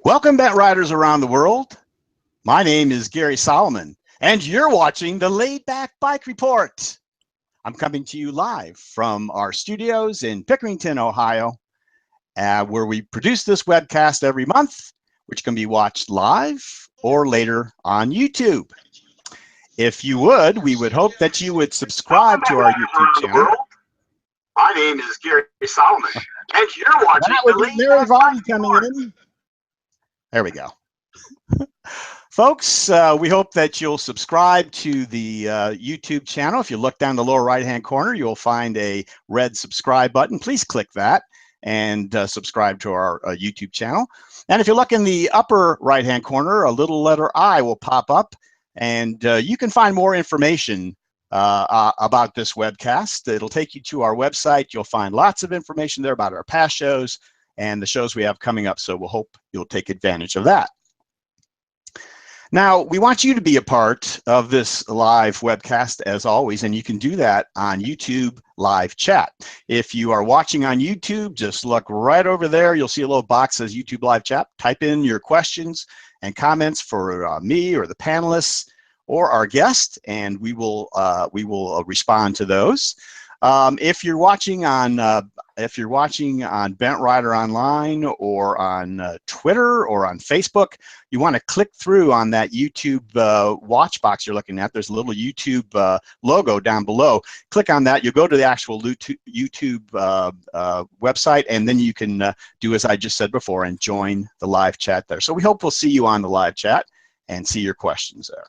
Welcome, bent riders around the world. My name is Gary Solomon, and you're watching the Laidback Bike Report. I'm coming to you live from our studios in Pickerington, Ohio, where we produce this webcast every month, which can be watched live or later on YouTube. If you would, we would hope that you would subscribe to our YouTube channel. My name is Gary Solomon, and you're watching the Laidback Bike Report. There we go. Folks, we hope that you'll subscribe to the YouTube channel. If you look down the lower right-hand corner, you'll find a red subscribe button. Please click that and subscribe to our YouTube channel. And if you look in the upper right-hand corner, a little letter I will pop up, and you can find more information about this webcast. It'll take you to our website. You'll find lots of information there about our past shows and the shows we have coming up, so we'll hope you'll take advantage of that. Now, we want you to be a part of this live webcast as always, and you can do that on YouTube live chat. If you are watching on YouTube, just look right over there. You'll see a little box that says YouTube live chat. Type in your questions and comments for me or the panelists or our guest, and we will respond to those. If you're watching on Bent Rider Online or on Twitter or on Facebook, you want to click through on that YouTube watch box you're looking at. There's a little YouTube logo down below. Click on that. You'll go to the actual YouTube website, and then you can do as I just said before and join the live chat there. So we hope we'll see you on the live chat and see your questions there.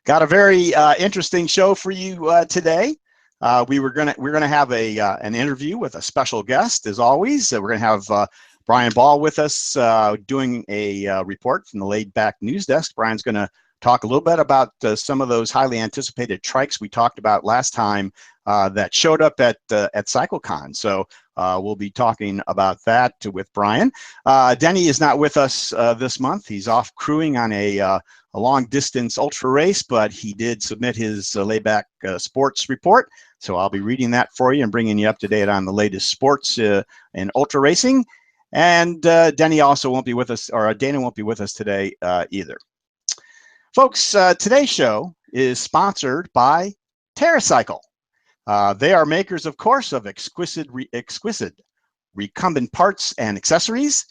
Got a very interesting show for you today. We're gonna have an interview with a special guest as always. We're gonna have Bryan with us doing a report from the Laidback News Desk. Bryan's gonna talk a little bit about some of those highly anticipated trikes we talked about last time that showed up at CycleCon. So we'll be talking about that with Bryan. Denny is not with us this month. He's off crewing on a long distance ultra race, but he did submit his Laidback sports report. So I'll be reading that for you and bringing you up to date on the latest sports in ultra racing. And Denny also won't be with us, or Dana won't be with us today either. Folks, today's show is sponsored by TerraCycle. They are makers, of course, of exquisite recumbent parts and accessories.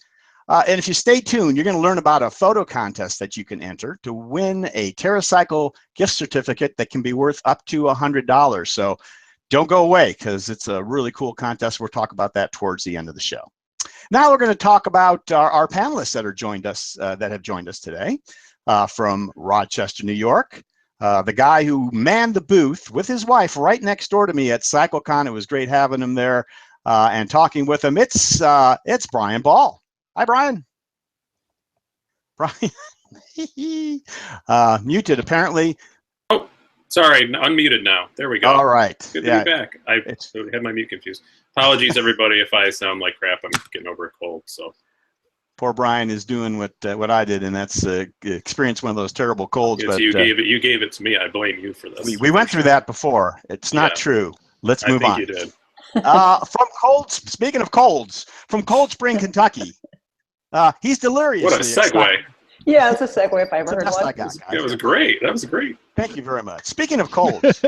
And if you stay tuned, you're going to learn about a photo contest that you can enter to win a TerraCycle gift certificate that can be worth up to $100. So don't go away, because it's a really cool contest. We'll talk about that towards the end of the show. Now we're going to talk about our panelists that have joined us today from Rochester, New York. The guy who manned the booth with his wife right next door to me at CycleCon. It was great having him there and talking with him. It's Bryan Ball. Hi, Bryan. Bryan, muted apparently. Oh, sorry, unmuted now. There we go. All right. Good to be back. I had my mute confused. Apologies, everybody, if I sound like crap. I'm getting over a cold. So poor Bryan is doing what I did, and that's experienced one of those terrible colds. Yes, but you gave it to me. I blame you for this. We went through that before. It's not true. Let's move on. I think you did. Speaking of colds, from Cold Spring, Kentucky. He's delirious. What a segue. Yeah, it's a segue if I ever heard one. It was great. That was great. Thank you very much. Speaking of colds,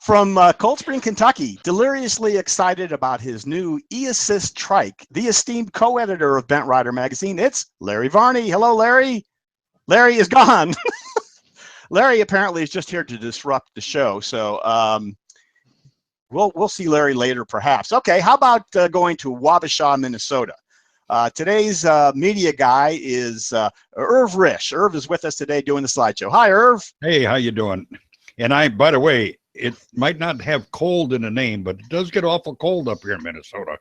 from Cold Spring, Kentucky, deliriously excited about his new e-assist trike, the esteemed co-editor of Bent Rider magazine, it's Larry Varney. Hello, Larry. Larry is gone. Larry apparently is just here to disrupt the show, so we'll see Larry later, perhaps. Okay, how about going to Wabasha, Minnesota? Today's media guy is Irv Risch. Irv is with us today doing the slideshow. Hi, Irv. Hey, how you doing? And by the way, it might not have cold in the name, but it does get awful cold up here in Minnesota.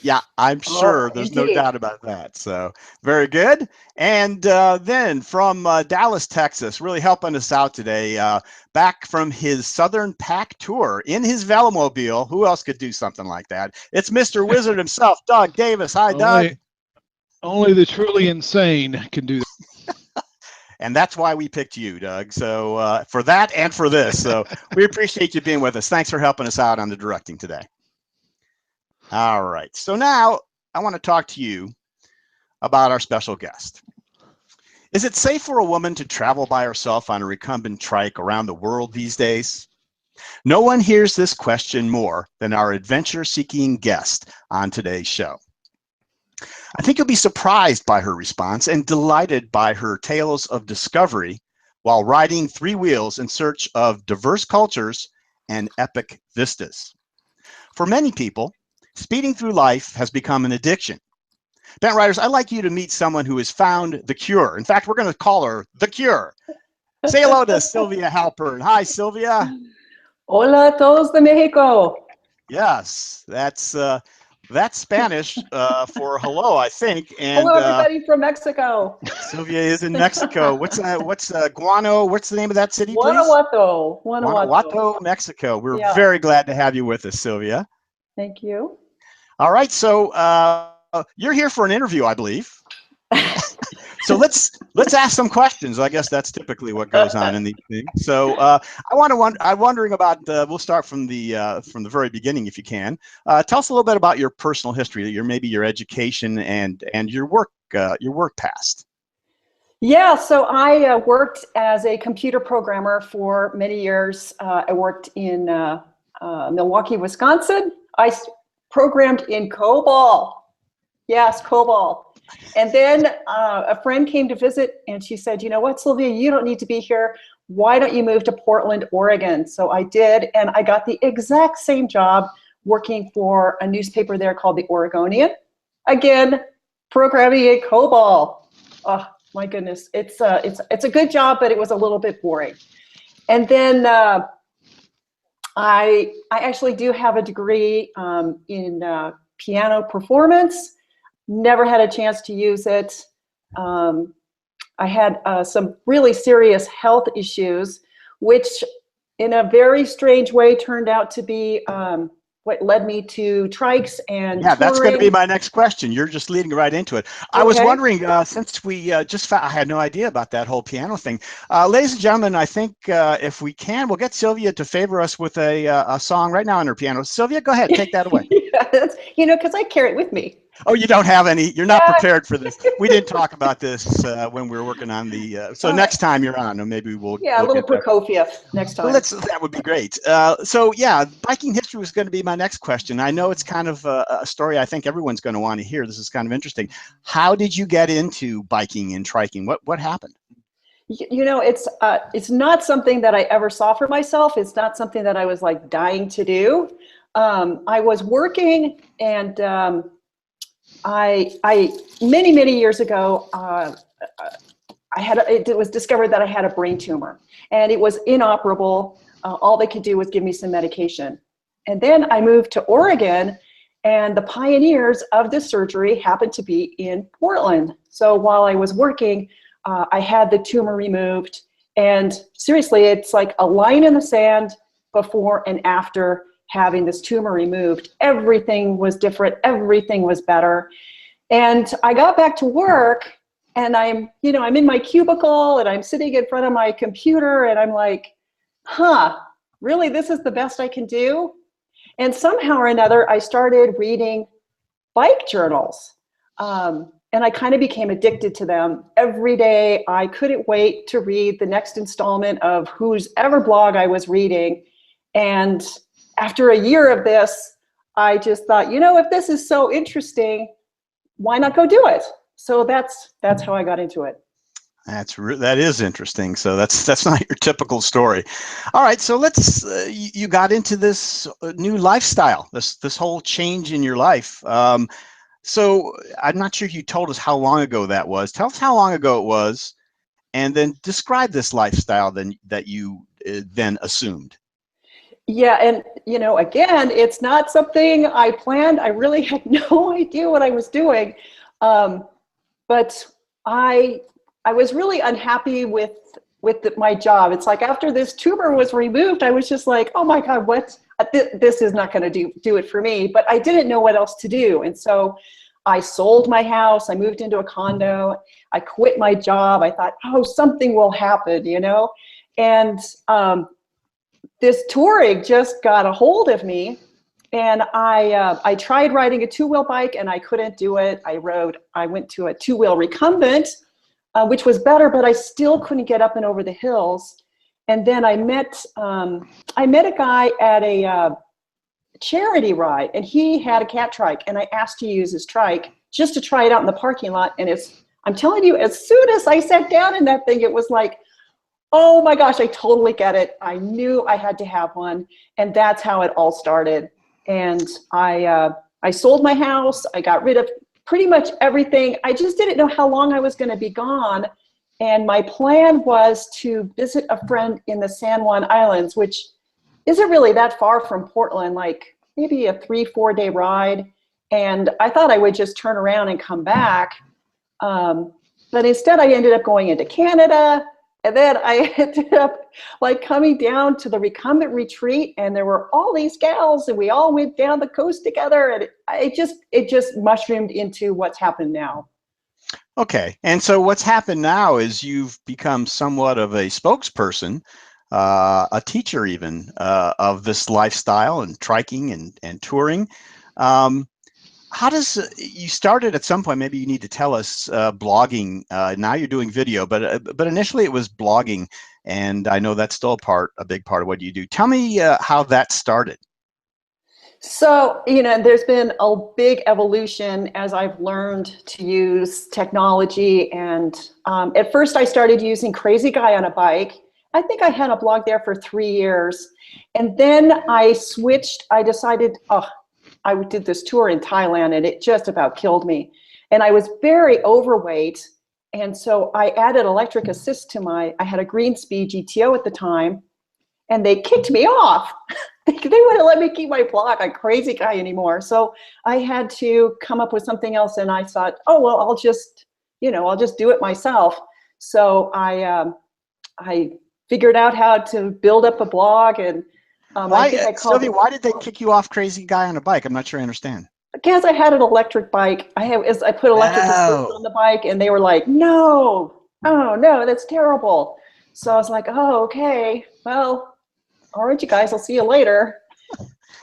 Yeah, I'm sure. There's no doubt about that. So very good. And then from Dallas, Texas, really helping us out today, back from his Southern Pack tour in his Velomobile. Who else could do something like that? It's Mr. Wizard himself, Doug Davis. Hi, Doug. Only the truly insane can do that. And that's why we picked you, Doug. So for that and for this. So we appreciate you being with us. Thanks for helping us out on the directing today. All right. So now I want to talk to you about our special guest. Is it safe for a woman to travel by herself on a recumbent trike around the world these days? No one hears this question more than our adventure-seeking guest on today's show. I think you'll be surprised by her response and delighted by her tales of discovery while riding three wheels in search of diverse cultures and epic vistas. For many people, speeding through life has become an addiction. Bent Riders, I'd like you to meet someone who has found the cure. In fact, we're going to call her the cure. Say hello to Sylvia Halpern. Hi, Sylvia. Hola a todos de Mexico. Yes, that's Spanish for hello, I think. And Hello, everybody from Mexico. Sylvia is in Mexico. What's Guano? What's the name of that city, please? Guanajuato. Guanajuato, Mexico. We're very glad to have you with us, Sylvia. Thank you. All right, so you're here for an interview, I believe. So let's ask some questions. I guess that's typically what goes on in these things. So I'm wondering about. We'll start from the very beginning, if you can. Tell us a little bit about your personal history, maybe your education and your work past. Yeah, so I worked as a computer programmer for many years. I worked in Milwaukee, Wisconsin. I programmed in COBOL. Yes, COBOL. And then a friend came to visit and she said, you know what, Sylvia, you don't need to be here. Why don't you move to Portland, Oregon? So I did, and I got the exact same job working for a newspaper there called The Oregonian. Again, programming in COBOL. Oh my goodness, it's a good job, but it was a little bit boring. And then I actually do have a degree in piano performance. Never had a chance to use it. I had some really serious health issues, which in a very strange way turned out to be what led me to Trikes and yeah, touring. That's going to be my next question. You're just leading right into it. I was wondering, since we just found, I had no idea about that whole piano thing. Ladies and gentlemen, I think if we can, we'll get Sylvia to favor us with a song right now on her piano. Sylvia, go ahead, take that away. Yes, you know, because I carry it with me. Oh, you don't have any, you're not prepared for this. We didn't talk about this when we were working on the, so next time you're on, maybe we'll a little Prokofiev next time. Well, that would be great. So yeah, biking history was going to be my next question. I know it's kind of a story I think everyone's going to want to hear. This is kind of interesting. How did you get into biking and triking? What happened? You know, it's not something that I ever saw for myself. It's not something that I was like dying to do. I was working and I many years ago, it was discovered that I had a brain tumor and it was inoperable. All they could do was give me some medication. And then I moved to Oregon, and the pioneers of this surgery happened to be in Portland. So while I was working, I had the tumor removed, and seriously, it's like a line in the sand before and after having this tumor removed. Everything was different. Everything was better. And I got back to work, and I'm in my cubicle and I'm sitting in front of my computer and I'm like, really, this is the best I can do? And somehow or another, I started reading bike journals. And I kind of became addicted to them. Every day, I couldn't wait to read the next installment of whose ever blog I was reading. And after a year of this, I just thought, you know, if this is so interesting, why not go do it? So that's how I got into it. That is interesting. So that's not your typical story. All right, so let's you got into this new lifestyle, this whole change in your life. So I'm not sure you told us how long ago that was. Tell us how long ago it was, and then describe this lifestyle that you then assumed. Yeah, and you know, again, it's not something I planned. I really had no idea what I was doing, but I was really unhappy with my job. It's like after this tumor was removed, I was just like, oh my God, what? This is not going to do it for me. But I didn't know what else to do, and so I sold my house. I moved into a condo. I quit my job. I thought, oh, something will happen, you know, and this touring just got a hold of me, And I tried riding a two-wheel bike and I couldn't do it. I went to a two-wheel recumbent, which was better, but I still couldn't get up and over the hills. And then I met a guy at a charity ride, and he had a cat trike, and I asked to use his trike just to try it out in the parking lot. And I'm telling you, as soon as I sat down in that thing, it was like, oh my gosh, I totally get it. I knew I had to have one, and that's how it all started. And I sold my house. I got rid of pretty much everything. I just didn't know how long I was going to be gone. And my plan was to visit a friend in the San Juan Islands, which isn't really that far from Portland, like maybe a 3-4 day ride. And I thought I would just turn around and come back. But instead I ended up going into Canada. And then I ended up like coming down to the recumbent retreat, and there were all these gals, and we all went down the coast together, and it just mushroomed into what's happened now. Okay, and so what's happened now is you've become somewhat of a spokesperson, a teacher even, of this lifestyle and triking and touring. How does you started at some point? Maybe you need to tell us blogging. Now you're doing video, but initially it was blogging, and I know that's still a big part of what you do. Tell me how that started. So, there's been a big evolution as I've learned to use technology. And at first I started using Crazy Guy on a Bike. I think I had a blog there for 3 years. And then I switched. I decided, I did this tour in Thailand, and it just about killed me. And I was very overweight. And so I added electric assist to I had a Greenspeed GTO at the time, and they kicked me off. They wouldn't let me keep my blog on Crazy Guy anymore. So I had to come up with something else. And I thought, oh, well, I'll just do it myself. So I figured out how to build up a blog. And Sylvia, why did they kick you off Crazy Guy on a Bike? I'm not sure I understand. Because I had an electric bike. I put electric assist on the bike, and they were like, no, that's terrible. So I was like, oh, okay, well, all right, you guys, I'll see you later.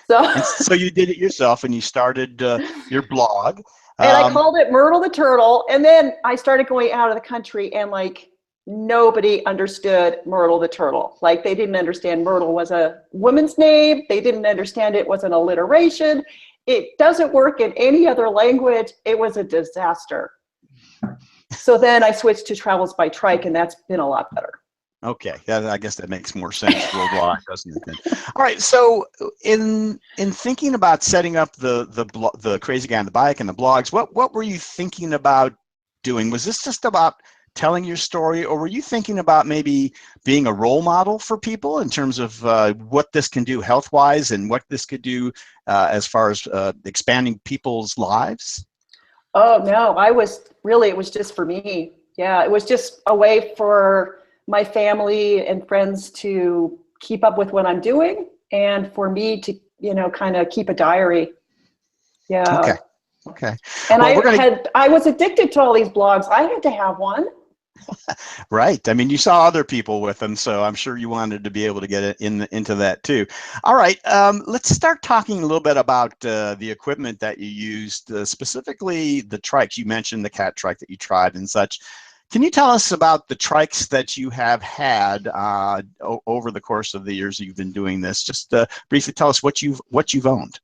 So you did it yourself, and you started your blog. And I called it Myrtle the Turtle. And then I started going out of the country, and like nobody understood Myrtle the Turtle. Like they didn't understand Myrtle was a woman's name. They didn't understand it was an alliteration. It doesn't work in any other language. It was a disaster. So then I switched to Travels by Trike, and that's been a lot better. Okay, I guess that makes more sense worldwide, doesn't it? All right, so in thinking about setting up the Crazy Guy on the Bike and the blogs, what were you thinking about doing? Was this just about telling your story, or were you thinking about maybe being a role model for people in terms of what this can do health-wise and what this could do as far as expanding people's lives? Oh, no, it was just for me. Yeah, it was just a way for my family and friends to keep up with what I'm doing, and for me to, kind of keep a diary. Yeah. Okay. And I was addicted to all these blogs. I had to have one. Right. I mean, you saw other people with them, so I'm sure you wanted to be able to get into that too. All right. Let's start talking a little bit about the equipment that you used, specifically the trikes. You mentioned the cat trike that you tried and such. Can you tell us about the trikes that you have had over the course of the years you've been doing this? Just briefly tell us what you've owned.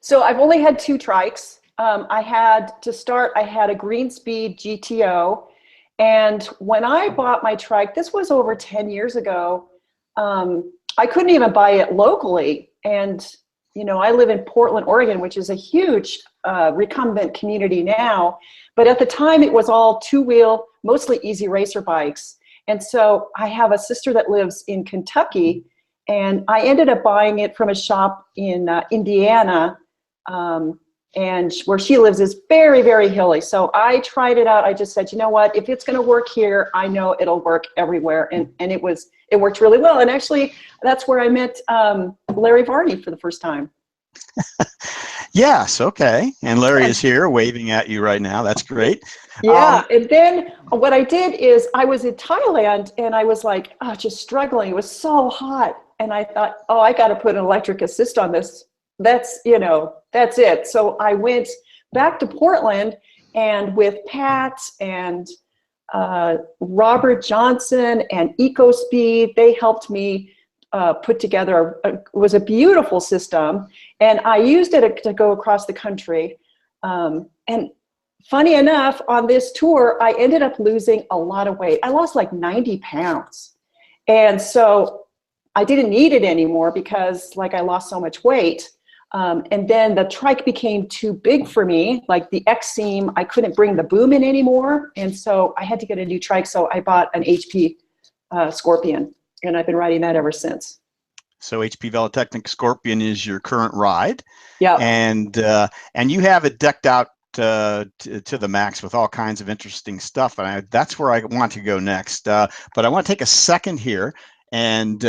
So I've only had 2 trikes. I had a Greenspeed GTO. And when I bought my trike, this was over 10 years ago, I couldn't even buy it locally. And, I live in Portland, Oregon, which is a huge recumbent community now. But at the time, it was all 2-wheel, mostly easy racer bikes. And so I have a sister that lives in Kentucky, and I ended up buying it from a shop in Indiana. And where she lives is very, very hilly. So I tried it out. I just said, you know what, if it's going to work here, I know it'll work everywhere. And it worked really well. And actually, that's where I met Larry Varney for the first time. Yes, okay. And Larry is here waving at you right now. That's great. Yeah, and then what I did is I was in Thailand, and I was like, just struggling. It was so hot. And I thought, I got to put an electric assist on this that's, you know, that's it. So I went back to Portland, and with Pat and Robert Johnson and EcoSpeed, they helped me put together it was a beautiful system, and I used it to go across the country. And funny enough, on this tour, I ended up losing a lot of weight. I lost like 90 pounds. And so I didn't need it anymore because like I lost so much weight. And then the trike became too big for me, like the X seam, I couldn't bring the boom in anymore. And so I had to get a new trike. So I bought an HP Scorpion, and I've been riding that ever since. So HP Velotechnik Scorpion is your current ride. Yeah. And you have it decked out to the max with all kinds of interesting stuff. And that's where I want to go next. But I want to take a second here and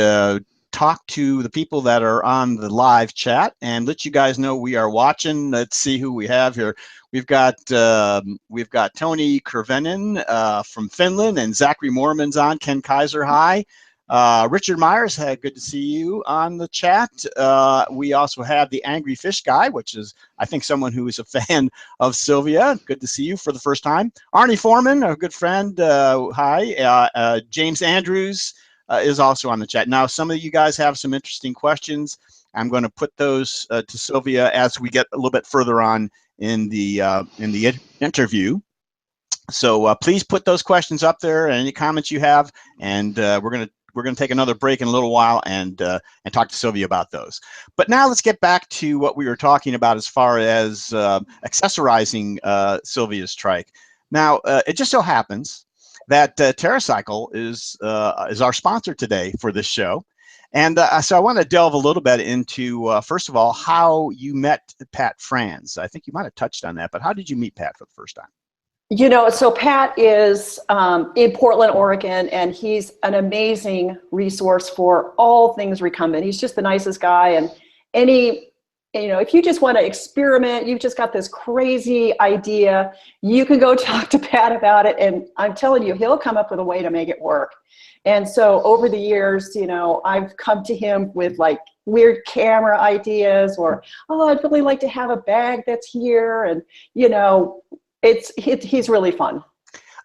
talk to the people that are on the live chat and let you guys know we are watching. Let's see who we have here. We've got Tony Kervenin from Finland, and Zachary Mormon's on. Ken Kaiser, hi. Richard Myers, good to see you on the chat. We also have the Angry Fish Guy, which is, I think, someone who is a fan of Sylvia. Good to see you for the first time. Arnie Foreman, a good friend, hi. James Andrews is also on the chat. Now, some of you guys have some interesting questions. I'm going to put those to Sylvia as we get a little bit further on in the interview. So please put those questions up there and any comments you have, and we're going to take another break in a little while and talk to Sylvia about those. But now let's get back to what we were talking about as far as accessorizing Sylvia's trike. Now, it just so happens that TerraCycle is our sponsor today for this show. And so I want to delve a little bit into, first of all, how you met Pat Franz. I think you might have touched on that, but how did you meet Pat for the first time? You know, so Pat is in Portland, Oregon, and he's an amazing resource for all things recumbent. He's just the nicest guy, and if you just want to experiment, you've just got this crazy idea, you can go talk to Pat about it, and I'm telling you, he'll come up with a way to make it work. And so over the years, I've come to him with like weird camera ideas, or, oh, I'd really like to have a bag that's here, and he's really fun.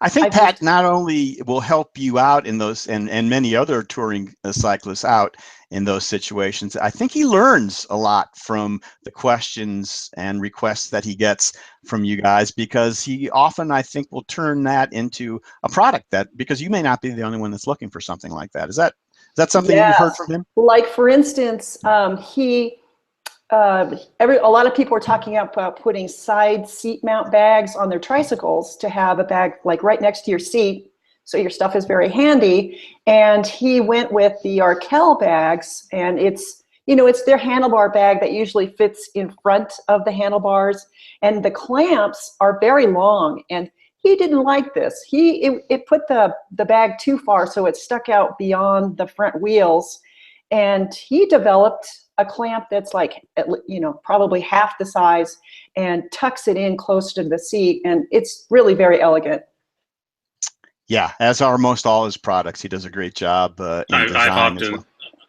I think Pat not only will help you out in those, and many other touring cyclists out in those situations, I think he learns a lot from the questions and requests that he gets from you guys, because he often, I think, will turn that into a product because you may not be the only one that's looking for something like that. Is that something you've heard from him? Like, for instance, a lot of people are talking about putting side seat mount bags on their tricycles to have a bag like right next to your seat, so your stuff is very handy. And he went with the Arkell bags, and it's their handlebar bag that usually fits in front of the handlebars, and the clamps are very long. And he didn't like this. It put the bag too far, so it stuck out beyond the front wheels, and he developed a clamp that's like, probably half the size and tucks it in close to the seat. And it's really very elegant. Yeah, as are most all his products. He does a great job in design as well.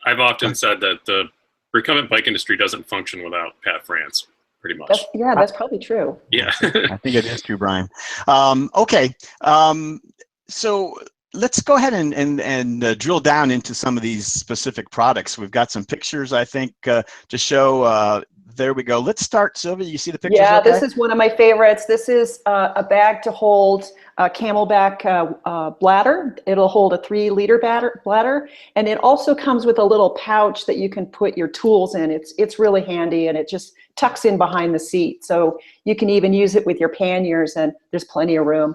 I've often said that the recumbent bike industry doesn't function without Pat Franz, pretty much. That's probably true. Yeah. I think it is true, Bryan. Okay. So let's go ahead and drill down into some of these specific products. We've got some pictures, I think, to show. There we go. Let's start, Sylvia. You see the pictures? Yeah, okay? This is one of my favorites. This is a bag to hold a camelback bladder. It'll hold a 3-liter bladder, and it also comes with a little pouch that you can put your tools in. It's really handy, and it just tucks in behind the seat, so you can even use it with your panniers, and there's plenty of room.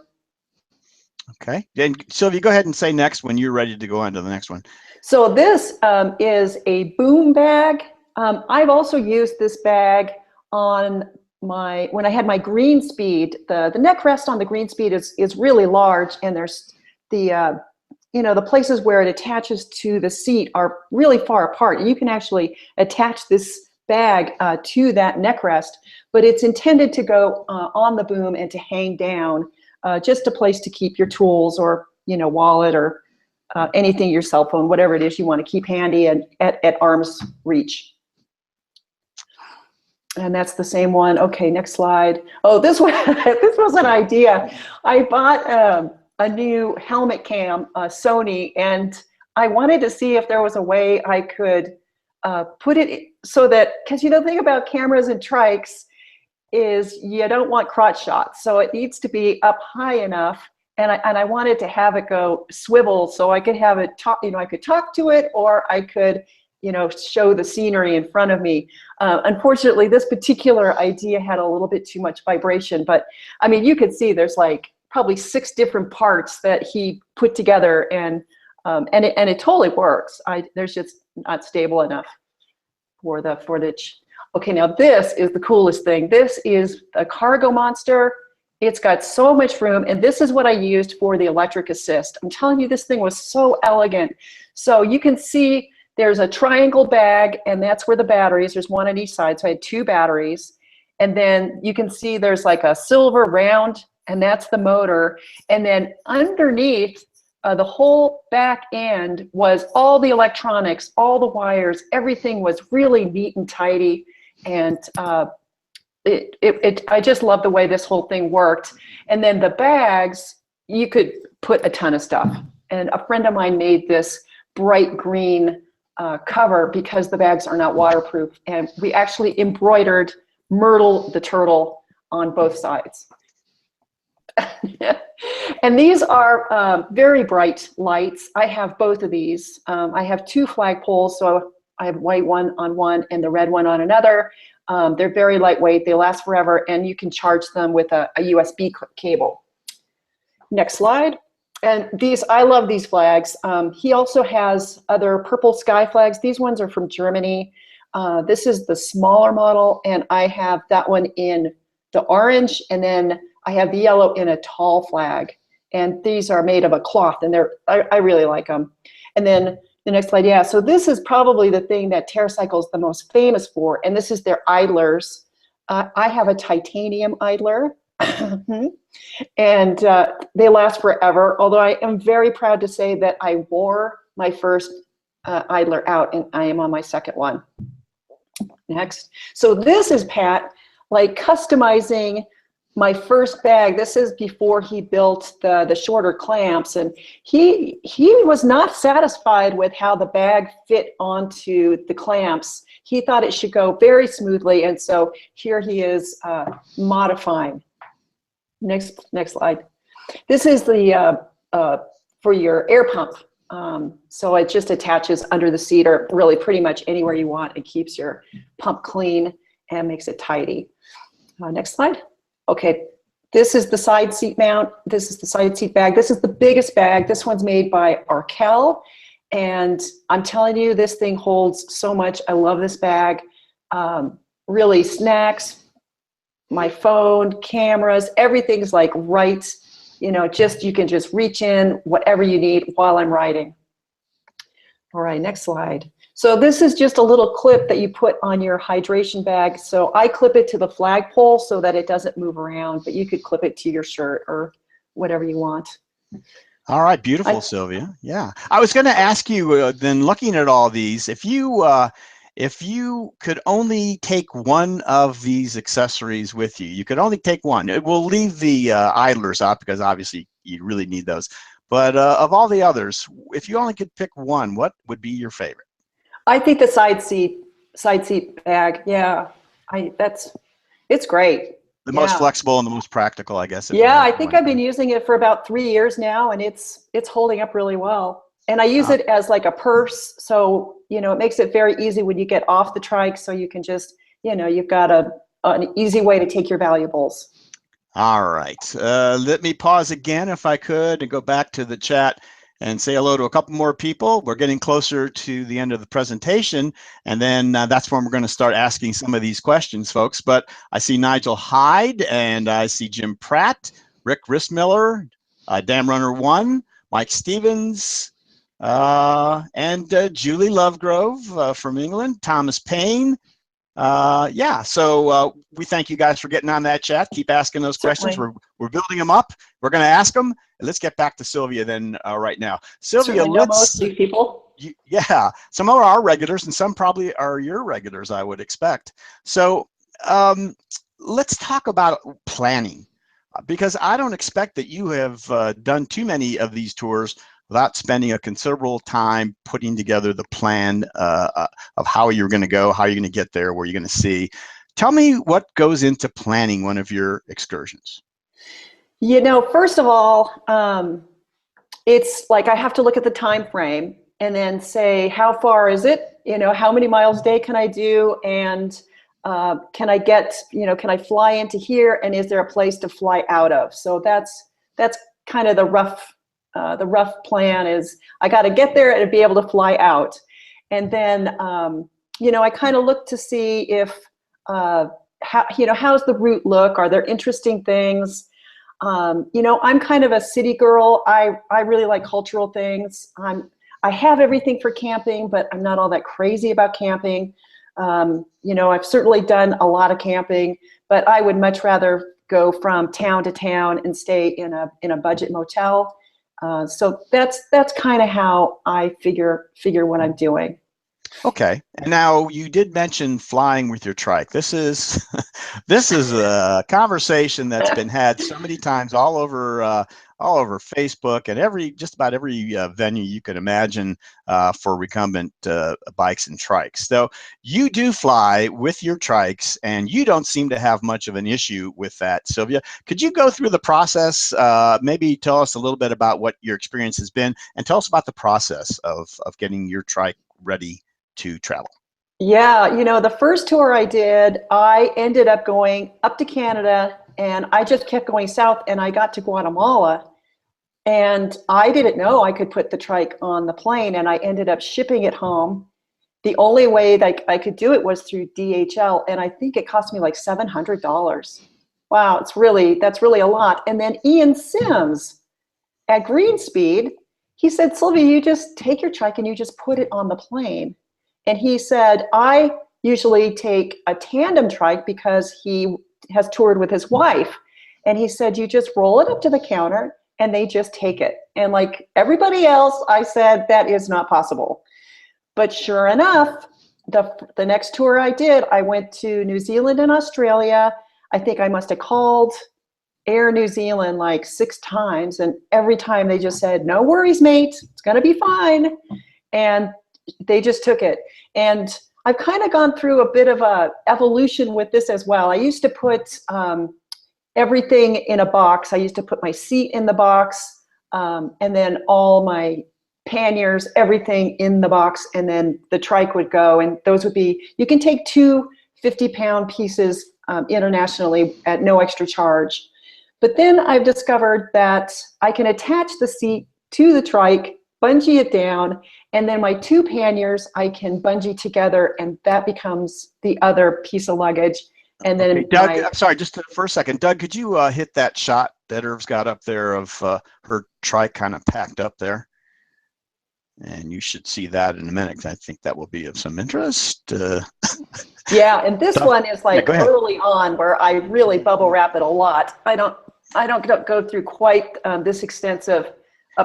Okay. Then Sylvia, go ahead and say next when you're ready to go on to the next one. So this is a boom bag. I've also used this bag on when I had my Green Speed. The neck rest on the Green Speed is really large, and there's the places where it attaches to the seat are really far apart. You can actually attach this bag to that neck rest, but it's intended to go on the boom and to hang down. Just a place to keep your tools, or wallet, or anything, your cell phone, whatever it is you want to keep handy and at arm's reach. And that's the same one. Okay, next slide. Oh, this one, this was an idea. I bought a new helmet cam, Sony, and I wanted to see if there was a way I could put it so that, because the thing about cameras and trikes is you don't want crotch shots. So it needs to be up high enough. And I wanted to have it go swivel so I could have it talk, I could talk to it, or I could, show the scenery in front of me. Unfortunately, this particular idea had a little bit too much vibration, but I mean, you could see there's like probably 6 different parts that he put together, and it totally works. There's just not stable enough for the footage. Okay, now this is the coolest thing. This is a cargo monster. It's got so much room, and this is what I used for the electric assist. I'm telling you, this thing was so elegant. So you can see there's a triangle bag, and that's where the batteries, there's one on each side, so I had 2 batteries. And then you can see there's like a silver round, and that's the motor. And then underneath, the whole back end was all the electronics, all the wires, everything was really neat and tidy. And I just love the way this whole thing worked. And then the bags, you could put a ton of stuff. And a friend of mine made this bright green cover because the bags are not waterproof. And we actually embroidered Myrtle the turtle on both sides. And these are very bright lights. I have both of these. I have 2 flagpoles, so I have white one on one and the red one on another. They're very lightweight, they last forever, and you can charge them with a USB cable. Next slide. And these, I love these flags. He also has other purple sky flags. These ones are from Germany. This is the smaller model, and I have that one in the orange, and then I have the yellow in a tall flag. And these are made of a cloth, and I really like them. And then the next slide, yeah. So this is probably the thing that TerraCycle is the most famous for, and this is their idlers. I have a titanium idler, and they last forever, although I am very proud to say that I wore my first idler out, and I am on my second one. Next. So this is Pat, like customizing my first bag. This is before he built the shorter clamps, and he was not satisfied with how the bag fit onto the clamps. He thought it should go very smoothly, and so here he is modifying. Next slide. This is the for your air pump. So it just attaches under the seat, or really pretty much anywhere you want. It keeps your pump clean and makes it tidy. Next slide. Okay, this is the side seat mount. This is the side seat bag. This is the biggest bag. This one's made by Arkel. And I'm telling you, this thing holds so much. I love this bag. Really, snacks, my phone, cameras, everything's like right, you can just reach in, whatever you need while I'm riding. All right, next slide. So this is just a little clip that you put on your hydration bag. So I clip it to the flagpole so that it doesn't move around, but you could clip it to your shirt or whatever you want. All right, beautiful, Sylvia. Yeah, I was going to ask you, then looking at all these, if you could only take one of these accessories with you, you could only take one. We'll leave the idlers out because obviously you really need those. But of all the others, if you only could pick one, what would be your favorite? I think the side seat bag. Yeah, it's great. The most flexible and the most practical, I guess. Yeah, I think I've been using it for about 3 years now, and it's holding up really well. And I use it as like a purse, so it makes it very easy when you get off the trike. So you can just you've got an easy way to take your valuables. All right, let me pause again if I could and go back to the chat and say hello to a couple more people. We're getting closer to the end of the presentation, and then that's when we're going to start asking some of these questions, folks. But I see Nigel Hyde, and I see Jim Pratt, Rick Rissmiller, Dam Runner 1, Mike Stevens, and Julie Lovegrove from England, Thomas Payne. Yeah, so we thank you guys for getting on that chat. Keep asking those questions. We're building them up. We're going to ask them. Let's get back to Sylvia then right now. Sylvia, most of these people. Yeah, some are our regulars and some probably are your regulars, I would expect. So let's talk about planning, because I don't expect that you have done too many of these tours without spending a considerable time putting together the plan of how you're going to go, how you're going to get there, where you're going to see. Tell me what goes into planning one of your excursions. You know, first of all, it's like I have to look at the time frame and then say, how far is it? You know, how many miles a day can I do? And can I get, you know, can I fly into here? And is there a place to fly out of? So that's kind of the rough plan is I got to get there and be able to fly out. And then, you know, I kind of look to see if, how, you know, how's the route look? Are there interesting things? You know, I'm kind of a city girl. I really like cultural things. I have everything for camping, but I'm not all that crazy about camping. You know, I've certainly done a lot of camping, but I would much rather go from town to town and stay in a budget motel. So that's kind of how I figure what I'm doing. Okay. And now you did mention flying with your trike. This is this is a conversation that's been had so many times all over Facebook and just about every venue you can imagine for recumbent bikes and trikes. So you do fly with your trikes, and you don't seem to have much of an issue with that, Sylvia. Could you go through the process? Maybe tell us a little bit about what your experience has been, and tell us about the process of getting your trike ready to travel. Yeah, you know, the first tour I did, I ended up going up to Canada, and I just kept going south, and I got to Guatemala, and I didn't know I could put the trike on the plane, and I ended up shipping it home. The only way that I could do it was through DHL, and I think it cost me like $700. Wow, that's really a lot. And then Ian Sims at Greenspeed, he said, Sylvia, you just take your trike and you just put it on the plane. And he said, I usually take a tandem trike because he has toured with his wife. And he said, you just roll it up to the counter and they just take it. And like everybody else, I said, that is not possible. But sure enough, the next tour I did, I went to New Zealand and Australia. I think I must have called Air New Zealand like 6 times. And every time they just said, no worries, mate, it's going to be fine. And they just took it. And I've kind of gone through a bit of a evolution with this as well. I used to put everything in a box. I used to put my seat in the box, and then all my panniers, everything in the box, and then the trike would go. And those would be, you can take 2 50-pound pieces internationally at no extra charge. But then I've discovered that I can attach the seat to the trike, bungee it down, and then my 2 panniers I can bungee together, and that becomes the other piece of luggage. And then okay, Doug, I'm sorry, just for a second. Doug, could you hit that shot that Irv's got up there of her trike kind of packed up there? And you should see that in a minute, because I think that will be of some interest. Yeah, and this one is like yeah, early on where I really bubble wrap it a lot. I don't go through quite this extensive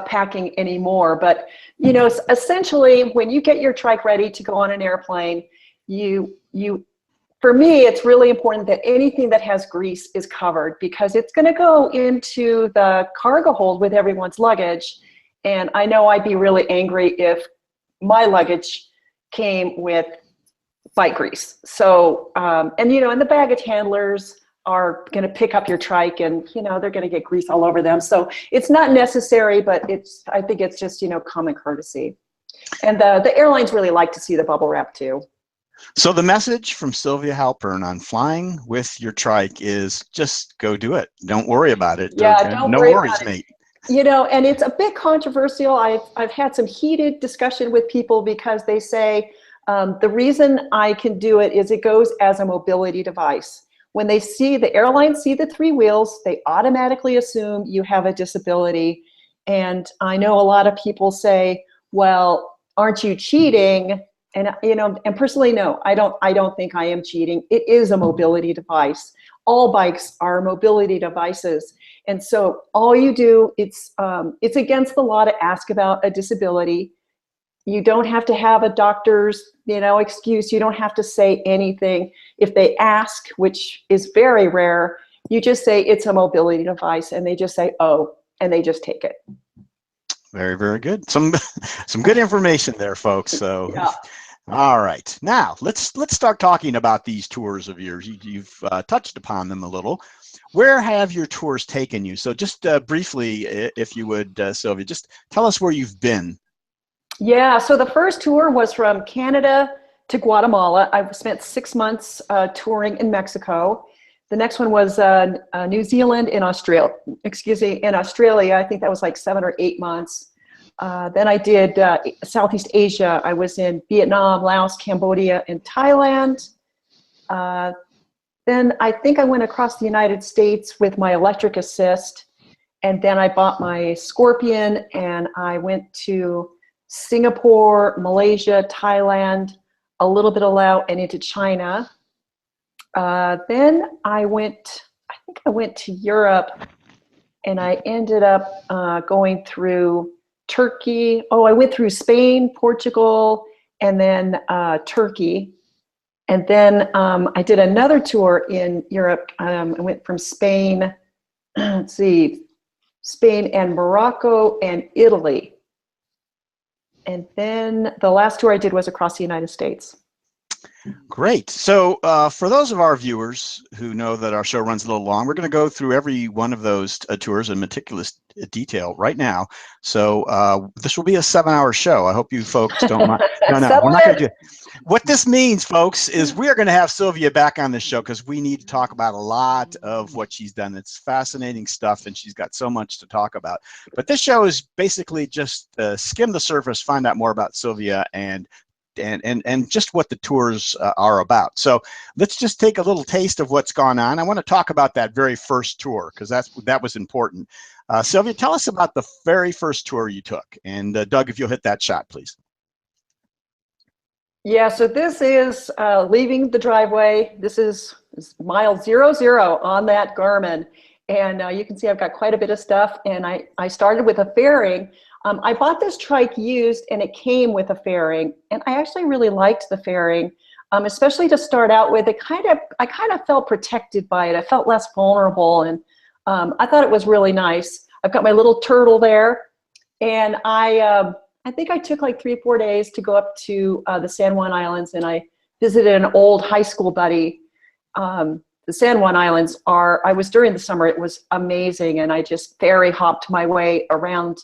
packing anymore, but you know, essentially when you get your trike ready to go on an airplane, for me, it's really important that anything that has grease is covered, because it's going to go into the cargo hold with everyone's luggage. And I know I'd be really angry if my luggage came with bike grease. So, and you know, and the baggage handlers are going to pick up your trike, and you know, they're going to get grease all over them. So it's not necessary, but I think it's just, you know, common courtesy. And the airlines really like to see the bubble wrap too. So the message from Sylvia Halpern on flying with your trike is just go do it. Don't worry about it. Yeah, don't no worry worries, about it. mate. You know, and it's a bit controversial. I've had some heated discussion with people because they say the reason I can do it is it goes as a mobility device. When they see, the airlines see the 3 wheels, they automatically assume you have a disability. And I know a lot of people say, well, aren't you cheating? And you know, and personally, no, I don't think I am cheating. It is a mobility device. All bikes are mobility devices. And so all you do, it's against the law to ask about a disability. You don't have to have a doctor's, excuse. You don't have to say anything. If they ask, which is very rare, you just say it's a mobility device, and they just say, oh, and they just take it. Very, very good. Some good information there, folks. So, Yeah. All right. Now let's start talking about these tours of yours. You've touched upon them a little. Where have your tours taken you? So just briefly, if you would, Sylvia, just tell us where you've been. Yeah. So the first tour was from Canada to Guatemala. I spent 6 months touring in Mexico. The next one was New Zealand and Australia. In Australia. I think that was like 7 or 8 months. Then I did Southeast Asia. I was in Vietnam, Laos, Cambodia, and Thailand. Then I think I went across the United States with my electric assist. And then I bought my Scorpion, and I went to Singapore, Malaysia, Thailand, a little bit of Laos, and into China. Then I think I went to Europe, and I ended up going through Turkey. Oh, I went through Spain, Portugal, and then Turkey. And then I did another tour in Europe. I went from Spain, let's see, Spain and Morocco and Italy. And then the last tour I did was across the United States. Great. So for those of our viewers who know that our show runs a little long, we're going to go through every one of those tours in meticulous detail right now. So this will be a 7-hour show. I hope you folks don't mind. No, we're not going to do it. What this means, folks, is we are going to have Sylvia back on this show because we need to talk about a lot of what she's done. It's fascinating stuff, and she's got so much to talk about. But this show is basically just skim the surface, find out more about Sylvia, and just what the tours are about. So let's just take a little taste of what's gone on. I want to talk about that very first tour because that was important. Sylvia, tell us about the very first tour you took. And Doug, if you'll hit that shot, please. Yeah, so this is leaving the driveway. This is mile 00 on that Garmin. And you can see I've got quite a bit of stuff. And I started with a fairing. I bought this Trike used, and it came with a fairing. And I actually really liked the fairing, especially to start out with. I kind of felt protected by it. I felt less vulnerable, and I thought it was really nice. I've got my little turtle there, and I think I took like 3 or 4 days to go up to the San Juan Islands, and I visited an old high school buddy. The San Juan Islands I was during the summer. It was amazing, and I just ferry hopped my way around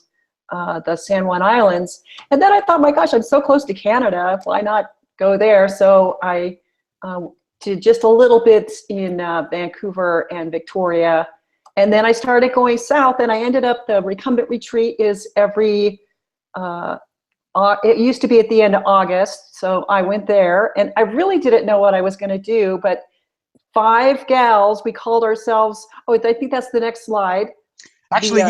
the San Juan Islands. And then I thought, my gosh, I'm so close to Canada. Why not go there? So I did just a little bit in Vancouver and Victoria. And then I started going south, and I ended up, the recumbent retreat is every, it used to be at the end of August. So I went there, and I really didn't know what I was going to do, but 5 gals, we called ourselves, I think that's the next slide. Actually,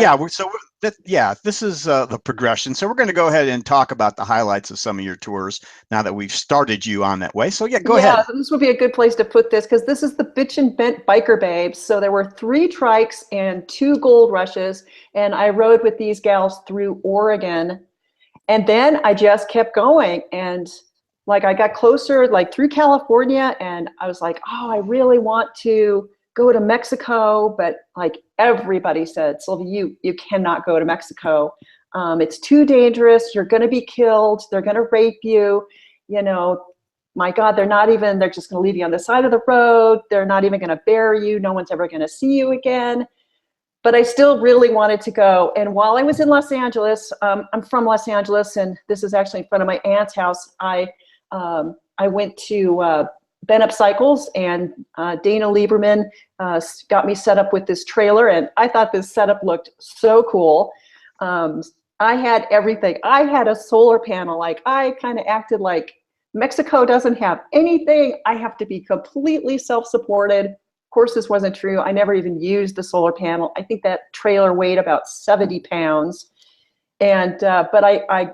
this is the progression. So we're going to go ahead and talk about the highlights of some of your tours now that we've started you on that way. So yeah, go ahead. So this would be a good place to put this because this is the Bitch and Bent Biker Babes. So there were 3 Trikes and 2 Gold Rushes, and I rode with these gals through Oregon. And then I just kept going, and like I got closer, like through California, and I was like, oh, I really want to go to Mexico, but like everybody said, Sylvia, you cannot go to Mexico. It's too dangerous. You're going to be killed. They're going to rape you. You know, my God, they're just going to leave you on the side of the road. They're not even going to bury you. No one's ever going to see you again. But I still really wanted to go. And while I was in Los Angeles, I'm from Los Angeles, and this is actually in front of my aunt's house. I went to Bent Up Cycles, and Dana Lieberman got me set up with this trailer, and I thought this setup looked so cool. I had everything. I had a solar panel. Like, I kind of acted like Mexico doesn't have anything. I have to be completely self-supported. Of course, this wasn't true. I never even used the solar panel. I think that trailer weighed about 70 pounds. And but I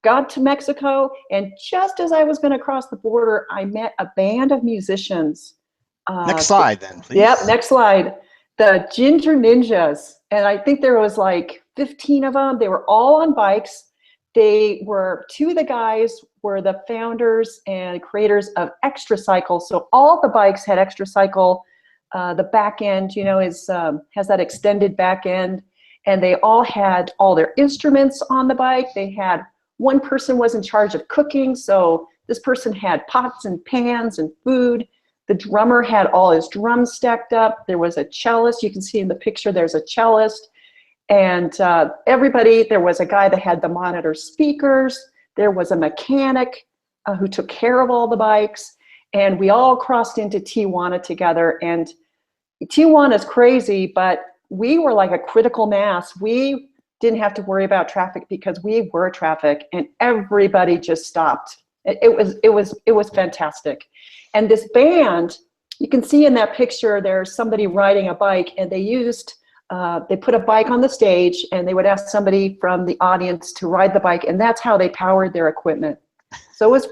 got to Mexico, and just as I was going to cross the border, I met a band of musicians. Next slide, then, please. Yep, next slide. The Ginger Ninjas. And I think there was like 15 of them. They were all on bikes. They were, two of the guys were the founders and creators of TerraCycle. So all the bikes had TerraCycle. The back end, you know, has that extended back end, and they all had all their instruments on the bike. They had, one person was in charge of cooking, so this person had pots and pans and food. The drummer had all his drums stacked up. There was a cellist. You can see in the picture there's a cellist. And everybody, there was a guy that had the monitor speakers. There was a mechanic who took care of all the bikes. And we all crossed into Tijuana together. And Tijuana is crazy, but we were like a critical mass. We didn't have to worry about traffic because we were traffic, and everybody just stopped. It was fantastic. And this band, you can see in that picture, there's somebody riding a bike, and they used, they put a bike on the stage, and they would ask somebody from the audience to ride the bike, and that's how they powered their equipment. So it was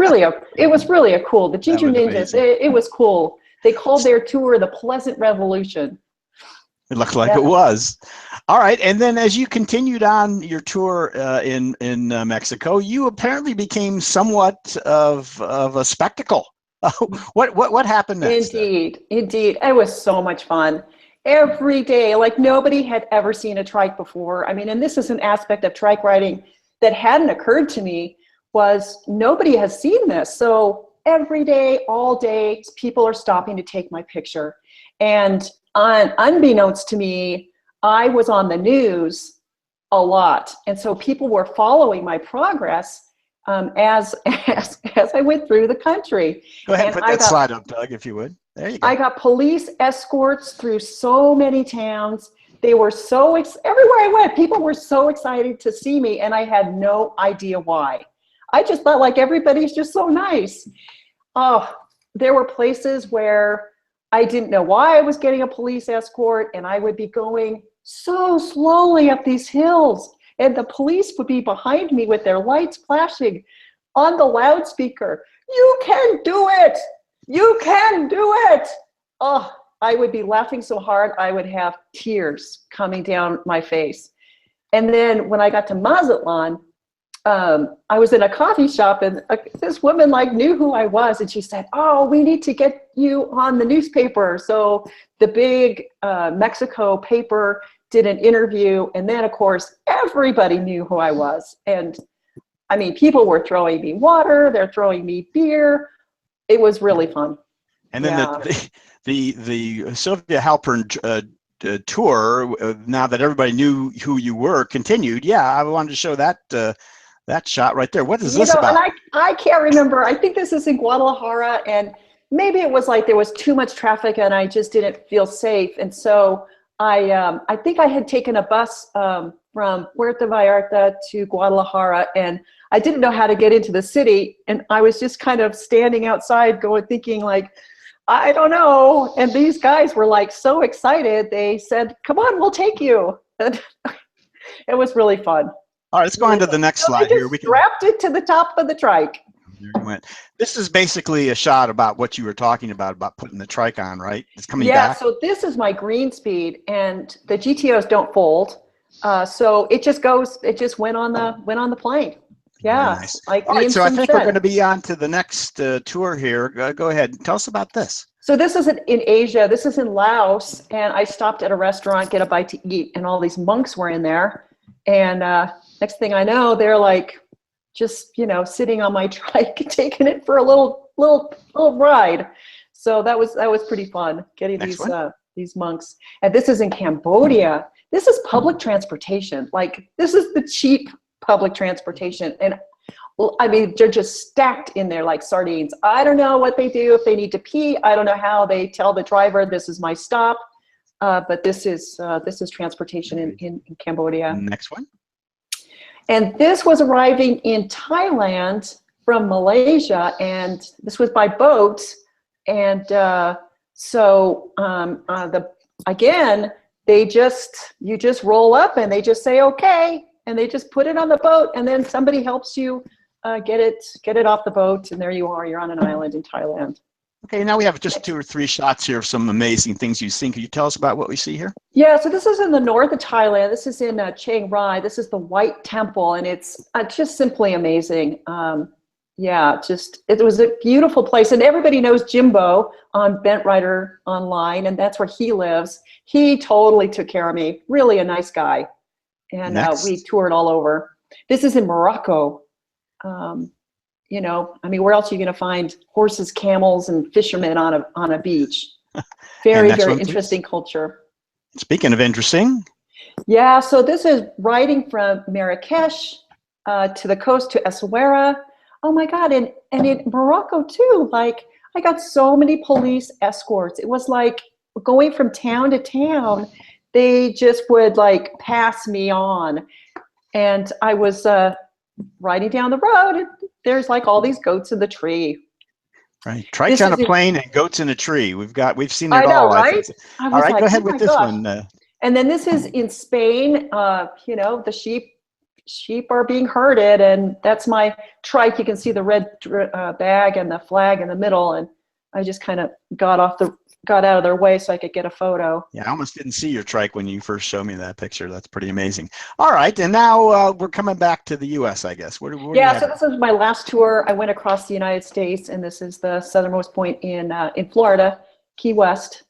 really a cool, the Ginger Ninjas, it was cool. They called their tour the Pleasant Revolution. It looked like it was. All right, and then as you continued on your tour in Mexico, you apparently became somewhat of a spectacle. What happened next? Indeed. It was so much fun. Every day, like nobody had ever seen a trike before. I mean, and this is an aspect of trike riding that hadn't occurred to me, was nobody has seen this. So every day, all day, people are stopping to take my picture. And unbeknownst to me, I was on the news a lot. And so people were following my progress as I went through the country. Go ahead and put that slide up, Doug, if you would. There you go. I got police escorts through so many towns. They were so, everywhere I went, people were so excited to see me, and I had no idea why. I just felt like everybody's just so nice. Oh, there were places where I didn't know why I was getting a police escort, and I would be going so slowly up these hills, and the police would be behind me with their lights flashing on the loudspeaker. You can do it! You can do it! Oh, I would be laughing so hard, I would have tears coming down my face. And then when I got to Mazatlan, I was in a coffee shop, and this woman like knew who I was, and she said, "Oh, we need to get you on the newspaper." So the big Mexico paper did an interview, and then of course everybody knew who I was. And I mean, people were throwing me water, they're throwing me beer. It was really fun. And then the Sylvia Halpern tour, now that everybody knew who you were, continued. Yeah, I wanted to show that that shot right there. What is this about? And I can't remember. I think this is in Guadalajara, and maybe it was like there was too much traffic and I just didn't feel safe. And so I think I had taken a bus from Puerto Vallarta to Guadalajara, and I didn't know how to get into the city. And I was just kind of standing outside thinking like, I don't know. And these guys were like so excited. They said, "Come on, we'll take you." And it was really fun. All right, let's go on to the next slide here. We strapped it to the top of the trike. There you went. This is basically a shot about what you were talking about putting the trike on, right? It's coming back. Yeah, so this is my green speed, and the GTOs don't fold. So it just goes, it just went on the plane. Yeah. Nice. Like all right, so I think we're going to be on to the next tour here. Go ahead. Tell us about this. So this is in Asia. This is in Laos, and I stopped at a restaurant, get a bite to eat, and all these monks were in there. And next thing I know, they're like just, sitting on my trike, taking it for a little ride. So that was pretty fun, getting these monks. And this is in Cambodia. This is public transportation. Like, this is the cheap public transportation. And I mean, they're just stacked in there like sardines. I don't know what they do if they need to pee. I don't know how they tell the driver, this is my stop. But this is transportation in Cambodia. Next one. And this was arriving in Thailand from Malaysia, and this was by boat. And again, you just roll up and they just say okay, and they just put it on the boat, and then somebody helps you get it off the boat, and there you are. You're on an island in Thailand. Okay, now we have just 2 or 3 shots here of some amazing things you've seen. Could you tell us about what we see here? Yeah, so this is in the north of Thailand. This is in Chiang Rai. This is the White Temple, and it's just simply amazing. Yeah, it was a beautiful place. And everybody knows Jimbo on Bent Rider Online, and that's where he lives. He totally took care of me. Really a nice guy. And we toured all over. This is in Morocco. You know, I mean, where else are you going to find horses, camels, and fishermen on a beach? Very, very interesting culture. Speaking of interesting. Yeah, so this is riding from Marrakesh to the coast to Essaouira. Oh my God, and in Morocco too, like I got so many police escorts. It was like going from town to town. They just would like pass me on. And I was riding down the road, and there's like all these goats in the tree. Right, trike's on a plane and goats in a tree. We've seen it I know, all. right? All right, go ahead with this one. And then this is in Spain. You know, the sheep are being herded, and that's my trike. You can see the red bag and the flag in the middle, and I just kind of got out of their way so I could get a photo. Yeah, I almost didn't see your trike when you first showed me that picture. That's pretty amazing. All right, and now we're coming back to the U.S., I guess. Yeah, so this is my last tour. I went across the United States, and this is the southernmost point in Florida, Key West.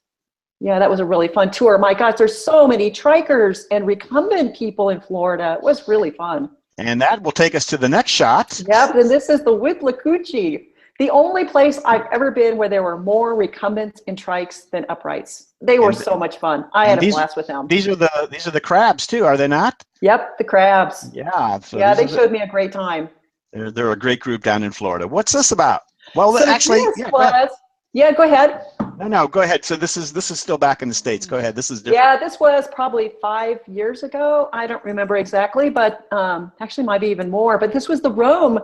Yeah, that was a really fun tour. My gosh, there's so many trikers and recumbent people in Florida. It was really fun. And that will take us to the next shot. Yep, and this is the Withlacoochee. The only place I've ever been where there were more recumbents and trikes than uprights. They were so much fun. I had a blast with them. These are the crabs too, are they not? Yep, the crabs. Yeah. So yeah, they showed me a great time. They're a great group down in Florida. What's this about? Well, so actually, yeah, go ahead. No, go ahead. So this is still back in the States. Go ahead. This is different. Yeah, this was probably 5 years ago. I don't remember exactly, but actually might be even more. But this was the Rome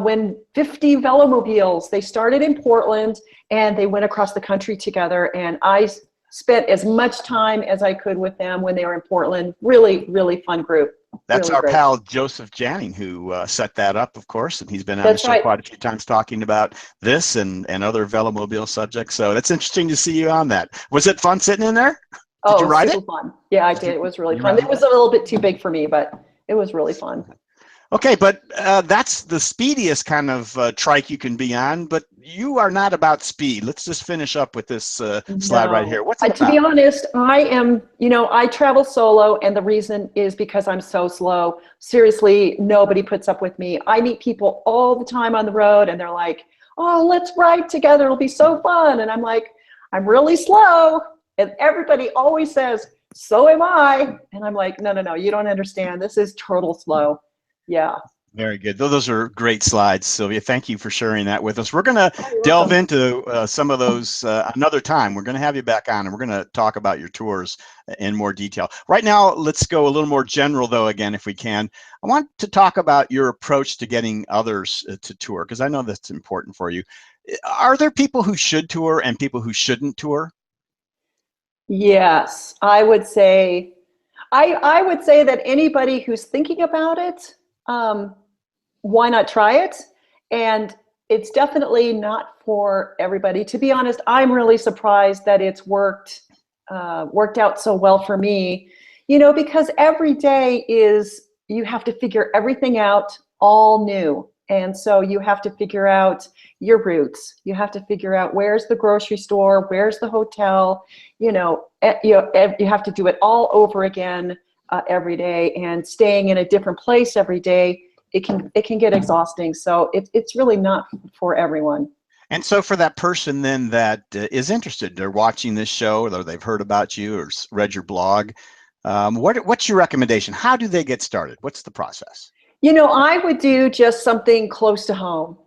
when 50 velomobiles, they started in Portland and they went across the country together. And I spent as much time as I could with them when they were in Portland. Really, really fun group. That's really our great. pal Joseph Janning who set that up, of course, and he's been on the show quite a few times talking about this and other velomobile subjects. So that's interesting to see you on that. Was it fun sitting in there? Did you ride it? Fun. Yeah, I did. It was really fun. It was a little bit too big for me, but it was really fun. Okay, but that's the speediest kind of trike you can be on, but you are not about speed. Let's just finish up with this slide right here. What's it about? To be honest, I am, I travel solo, and the reason is because I'm so slow. Seriously, nobody puts up with me. I meet people all the time on the road, and they're like, oh, let's ride together. It'll be so fun. And I'm like, I'm really slow. And everybody always says, so am I. And I'm like, no, you don't understand. This is turtle slow. Yeah. Very good. Those are great slides, Sylvia. Thank you for sharing that with us. We're going to delve into some of those another time. We're going to have you back on, and we're going to talk about your tours in more detail. Right now, let's go a little more general, though, again, if we can. I want to talk about your approach to getting others to tour, because I know that's important for you. Are there people who should tour and people who shouldn't tour? Yes, I would say that anybody who's thinking about it, why not try it? And it's definitely not for everybody. To be honest, I'm really surprised that it's worked out so well for me, because every day you have to figure everything out all new. And so you have to figure out your routes. You have to figure out where's the grocery store, where's the hotel, you have to do it all over again every day, and staying in a different place every day, it can get exhausting. So it's really not for everyone. And so for that person then that is interested, they're watching this show, or they've heard about you or read your blog, what's your recommendation? How do they get started? What's the process? I would do just something close to home.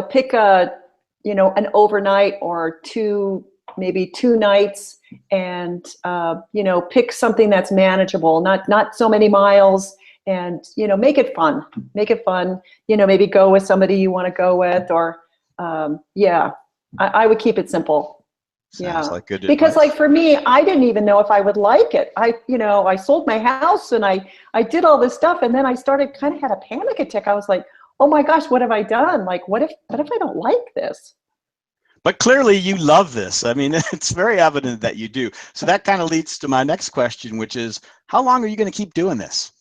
Pick an overnight or maybe two nights, and pick something that's manageable, not so many miles, and make it fun. Maybe go with somebody you want to go with, or I would keep it simple. Sounds like good because advice. for me, I didn't even know if I would like it. I sold my house and I did all this stuff, and then I kind of had a panic attack. I was like, oh my gosh, what have I done? Like, what if I don't like this? But clearly you love this. I mean, it's very evident that you do. So that kind of leads to my next question, which is, how long are you going to keep doing this?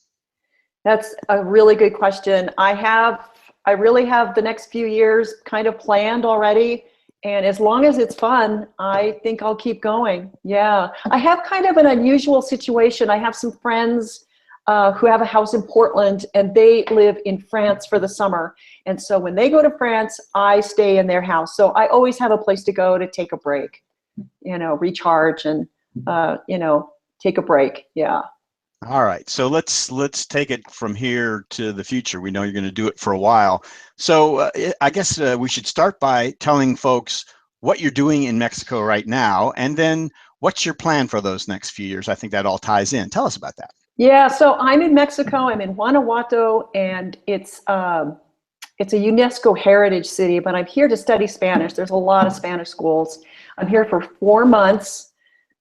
That's a really good question. I really have the next few years kind of planned already. And as long as it's fun, I think I'll keep going. Yeah. I have kind of an unusual situation. I have some friends who have a house in Portland, and they live in France for the summer. And so when they go to France, I stay in their house. So I always have a place to go to take a break, you know, recharge and, you know, take a break. Yeah. All right, so let's take it from here to the future. We know you're going to do it for a while. So I guess we should start by telling folks what you're doing in Mexico right now, and then what's your plan for those next few years. I think that all ties in. Tell us about that. Yeah, so I'm in Mexico. I'm in Guanajuato, and it's a UNESCO heritage city, but I'm here to study Spanish. There's a lot of Spanish schools. I'm here for 4 months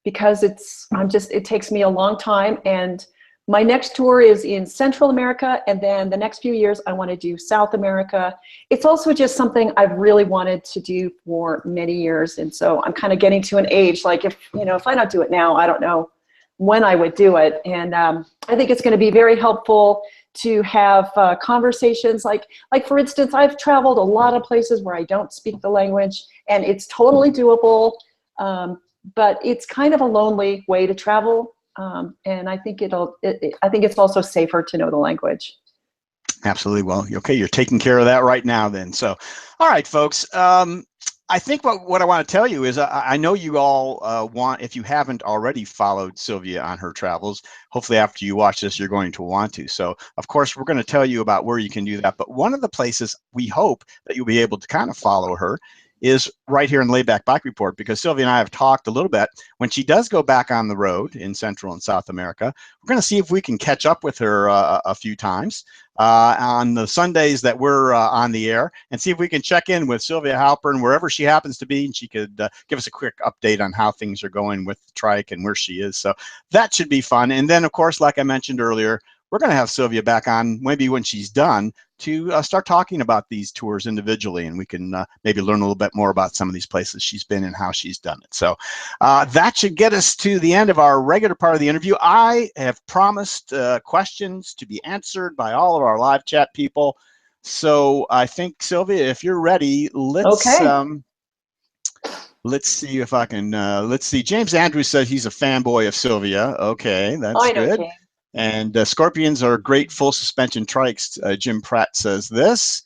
because it takes me a long time. And my next tour is in Central America, and then the next few years I want to do South America. It's also just something I've really wanted to do for many years. And so I'm kind of getting to an age, like if I don't do it now, I don't know when I would do it. And I think it's going to be very helpful to have conversations like for instance, I've traveled a lot of places where I don't speak the language, and it's totally doable. But it's kind of a lonely way to travel. And I think I think it's also safer to know the language. Absolutely. Well, okay, you're taking care of that right now then. So, all right, folks. I think what I want to tell you is I know you all want, if you haven't already followed Sylvia on her travels, hopefully after you watch this, you're going to want to. So, of course, we're going to tell you about where you can do that. But one of the places we hope that you'll be able to kind of follow her is right here in Laidback Bike Report, because Sylvia and I have talked a little bit. When she does go back on the road in Central and South America, we're going to see if we can catch up with her a few times on the Sundays that we're on the air, and see if we can check in with Sylvia Halpern wherever she happens to be, and she could give us a quick update on how things are going with Trike and where she is. So that should be fun. And then, of course, like I mentioned earlier, we're going to have Sylvia back on maybe when she's done to start talking about these tours individually, and we can maybe learn a little bit more about some of these places she's been and how she's done it. So that should get us to the end of our regular part of the interview. I have promised questions to be answered by all of our live chat people. So I think, Sylvia, if you're ready, let's see if I can, let's see. James Andrews said he's a fanboy of Sylvia. Okay, that's good. James. And Scorpions are great full suspension trikes. Jim Pratt says this.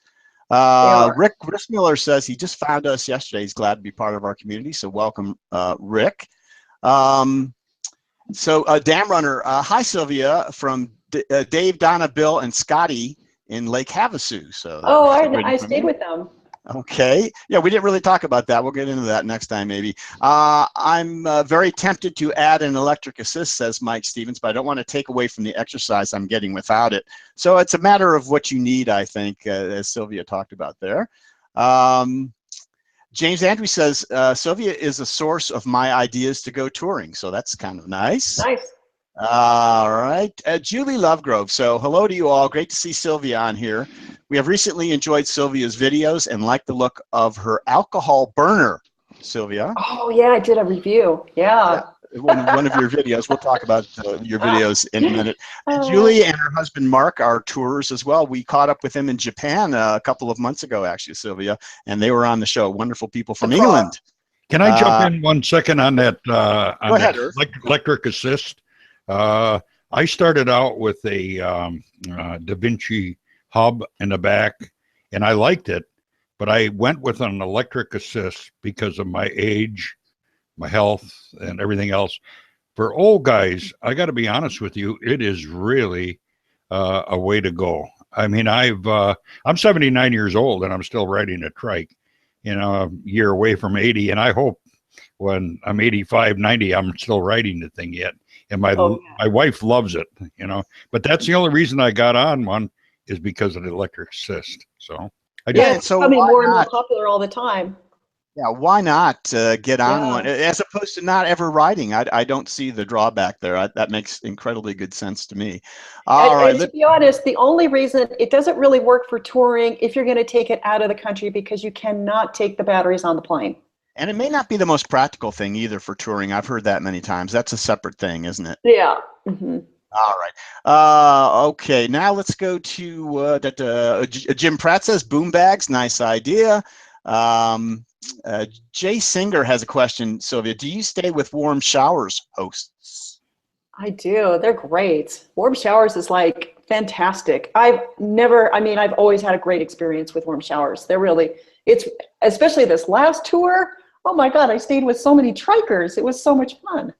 Rick Grissmiller says he just found us yesterday. He's glad to be part of our community. So welcome, Rick. Dan Runner. Hi, Sylvia, from Dave, Donna, Bill, and Scotty in Lake Havasu. So I stayed with them. Okay. Yeah, we didn't really talk about that. We'll get into that next time, maybe. I'm very tempted to add an electric assist, says Mike Stevens, but I don't want to take away from the exercise I'm getting without it. So it's a matter of what you need, I think, as Sylvia talked about there. James Andrews says, Sylvia is a source of my ideas to go touring. So that's kind of nice. Nice. All right. Julie Lovegrove. So hello to you all. Great to see Sylvia on here. We have recently enjoyed Sylvia's videos and like the look of her alcohol burner, Sylvia. Oh, yeah, I did a review. Yeah. One of your videos. We'll talk about your videos in a minute. And Julie and her husband, Mark, are tourers as well. We caught up with them in Japan a couple of months ago, actually, Sylvia, and they were on the show. Wonderful people from England. Can I jump in 1 second on that, go ahead, electric assist? I started out with a Da Vinci hub in the back, and I liked it, but I went with an electric assist because of my age, my health, and everything else. For old guys, I got to be honest with you, it is really a way to go. I mean, I'm 79 years old and I'm still riding a trike, a year away from 80, and I hope when I'm 85, 90, I'm still riding the thing yet. And my wife loves it, but that's the only reason I got on one is because of the electric assist. So it's becoming more and more popular all the time. Yeah, why not get on one as opposed to not ever riding? I don't see the drawback there. That makes incredibly good sense to me. And to be honest, the only reason it doesn't really work for touring if you're going to take it out of the country, because you cannot take the batteries on the plane. And it may not be the most practical thing either for touring. I've heard that many times. That's a separate thing, isn't it? Yeah. Mm-hmm. All right. Okay, now let's go to Jim Pratt says boom bags. Nice idea. Jay Singer has a question, Sylvia. Do you stay with warm showers hosts? I do. They're great. Warm showers is like fantastic. I've always had a great experience with warm showers. It's especially this last tour. Oh my God, I stayed with so many Trikers. It was so much fun.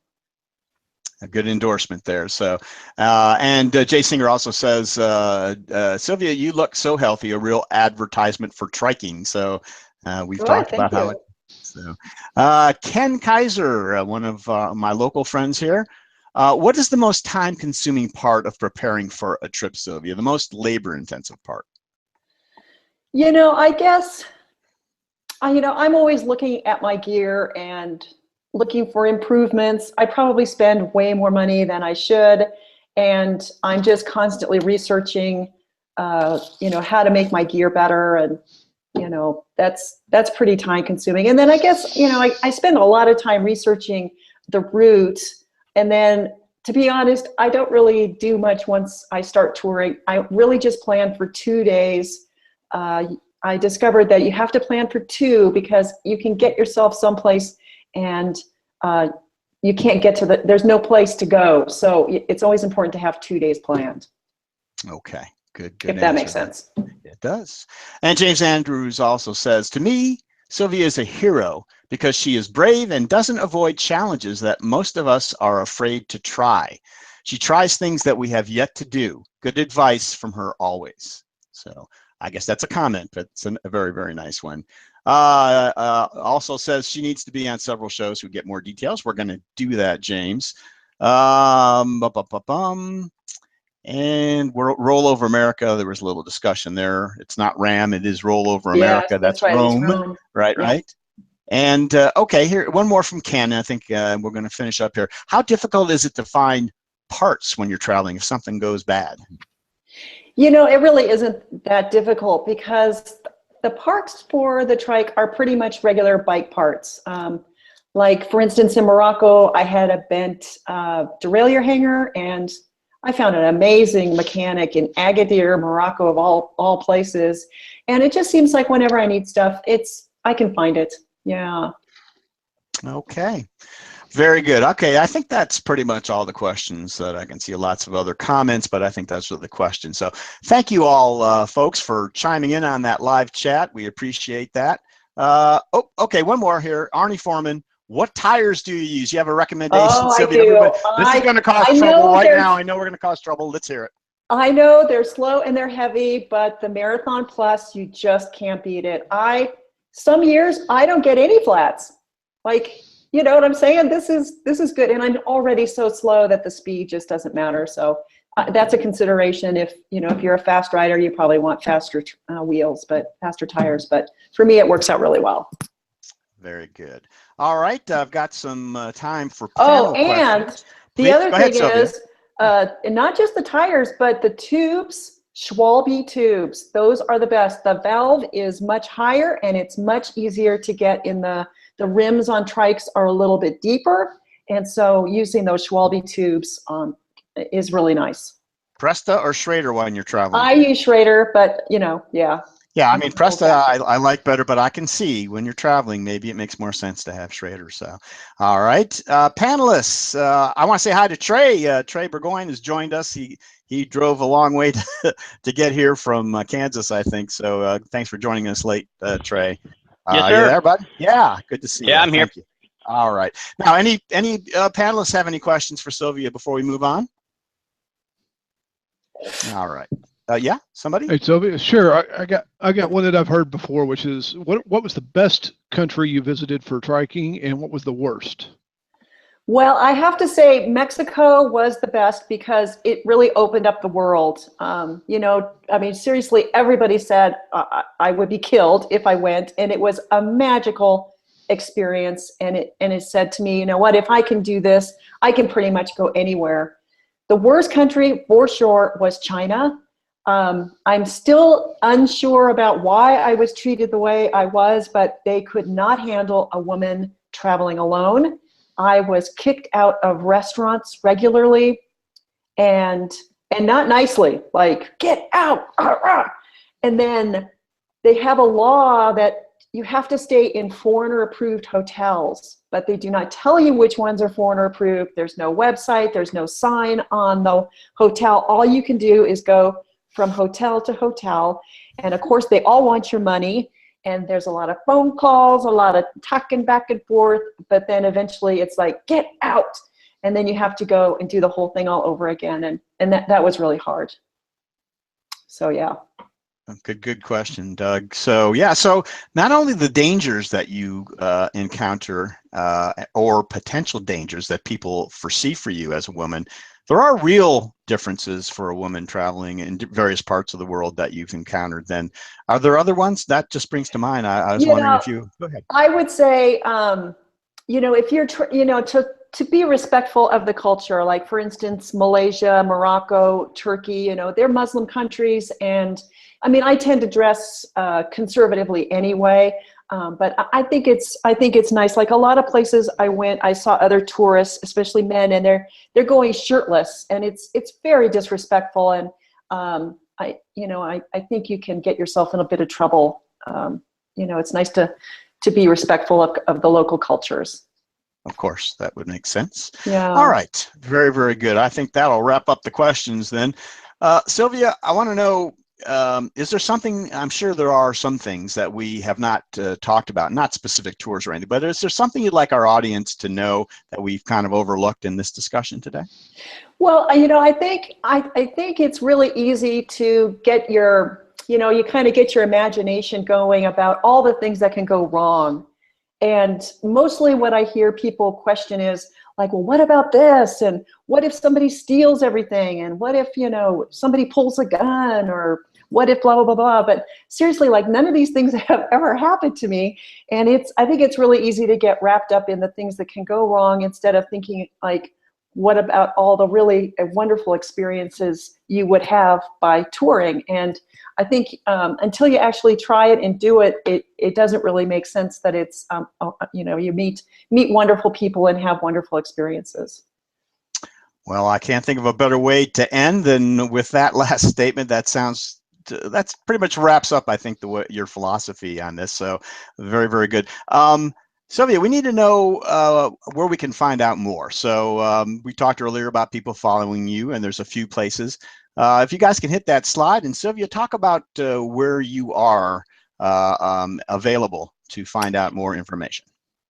A good endorsement there. So, and Jay Singer also says, Sylvia, you look so healthy, a real advertisement for triking. So we've talked about how it. So, Ken Kaiser, one of my local friends here. What is the most time-consuming part of preparing for a trip, Sylvia? The most labor-intensive part? I guess, I'm always looking at my gear and looking for improvements. I probably spend way more money than I should, and I'm just constantly researching, how to make my gear better, and that's pretty time consuming. And then I guess I spend a lot of time researching the route, and then to be honest, I don't really do much once I start touring. I really just plan for 2 days. I discovered that you have to plan for 2 because you can get yourself someplace and you can't get to there's no place to go. So it's always important to have 2 days planned. Okay, good. If that makes sense. It does. And James Andrews also says, to me, Sylvia is a hero because she is brave and doesn't avoid challenges that most of us are afraid to try. She tries things that we have yet to do. Good advice from her always. So I guess that's a comment, but it's a very, very nice one. Also says she needs to be on several shows to get more details. We're going to do that, James. And Roll Over America, there was a little discussion there. It's not RAM, it is Roll Over America. That's right, Rome. Right, yeah. Right. And okay, here, one more from Ken. I think we're going to finish up here. How difficult is it to find parts when you're traveling if something goes bad? It really isn't that difficult because the parts for the Trike are pretty much regular bike parts. Like, for instance, in Morocco, I had a bent derailleur hanger, and I found an amazing mechanic in Agadir, Morocco, of all places. And it just seems like whenever I need stuff, I can find it. Yeah. Okay. Very good. Okay, I think that's pretty much all the questions that I can see. Lots of other comments, but I think those are the questions. So thank you all, folks, for chiming in on that live chat. We appreciate that. Okay, one more here. Arnie Foreman, what tires do you use? You have a recommendation? Oh, Sylvia, I do. everybody, this is going to cause trouble right now. I know we're going to cause trouble. Let's hear it. I know they're slow and they're heavy, but the Marathon Plus, you just can't beat it. Some years I don't get any flats. Like, you know what I'm saying? This is good, and I'm already so slow that the speed just doesn't matter. So that's a consideration. If you're a fast rider, you probably want faster wheels, but faster tires. But for me, it works out really well. Very good. All right, I've got some time for panel questions. The other thing is not just the tires, but the tubes. Schwalbe tubes. Those are the best. The valve is much higher, and it's much easier to get in the rims on Trikes are a little bit deeper, and so using those Schwalbe tubes is really nice. Presta or Schrader when you're traveling? I use Schrader, but yeah. Yeah, I mean, Presta I like better, but I can see when you're traveling, maybe it makes more sense to have Schrader. So, all right, panelists, I want to say hi to Trey. Trey Burgoyne has joined us. He drove a long way to get here from Kansas, I think. So thanks for joining us late, Trey. Yes, sir. You there, bud? Yeah, good to see you. Yeah, I'm here. Thank you. All right. Now, any panelists have any questions for Sylvia before we move on? All right. Yeah, somebody? Hey, Sylvia, sure. I got one that I've heard before, which is what was the best country you visited for triking, and what was the worst? Well, I have to say Mexico was the best because it really opened up the world. I mean, seriously, everybody said I would be killed if I went, and it was a magical experience. And it said to me, you know what, if I can do this, I can pretty much go anywhere. The worst country for sure was China. I'm still unsure about why I was treated the way I was, but they could not handle a woman traveling alone. I was kicked out of restaurants regularly, and not nicely, like, get out. And then they have a law that you have to stay in foreigner approved hotels, but they do not tell you which ones are foreigner approved. There's no website, there's no sign on the hotel. All you can do is go from hotel to hotel. And of course, they all want your money. And there's a lot of phone calls, a lot of talking back and forth. But then eventually it's like, get out. And then you have to go and do the whole thing all over again. And that was really hard. So, yeah. Good question, Doug. So yeah, so not only the dangers that you encounter or potential dangers that people foresee for you as a woman, there are real differences for a woman traveling in various parts of the world that you've encountered. Then, are there other ones that just brings to mind? I was wondering if you go ahead. I would say, if you're, to be respectful of the culture, like for instance, Malaysia, Morocco, Turkey, they're Muslim countries, and I mean, I tend to dress conservatively anyway, but I think it's nice. Like a lot of places I went, I saw other tourists, especially men, and they're going shirtless, and it's very disrespectful. And I think you can get yourself in a bit of trouble. It's nice to be respectful of the local cultures. Of course, that would make sense. Yeah. All right. Very, very good. I think that'll wrap up the questions then. Sylvia, I want to know, is there something, I'm sure there are some things that we have not talked about, not specific tours or anything, but is there something you'd like our audience to know that we've kind of overlooked in this discussion today? Well, I think it's really easy to get your, you kind of get your imagination going about all the things that can go wrong. And mostly what I hear people question is like, well, what about this? And what if somebody steals everything? And what if, somebody pulls a gun, or what if blah, blah, blah, blah. But seriously, like none of these things have ever happened to me. And I think it's really easy to get wrapped up in the things that can go wrong instead of thinking like, what about all the really wonderful experiences you would have by touring? And I think until you actually try it and do it, it doesn't really make sense that it's, you meet wonderful people and have wonderful experiences. Well, I can't think of a better way to end than with that last statement. That's pretty much wraps up, I think, your philosophy on this. So very, very good. Sylvia, we need to know where we can find out more. So we talked earlier about people following you, and there's a few places. If you guys can hit that slide, and Sylvia, talk about where you are available to find out more information.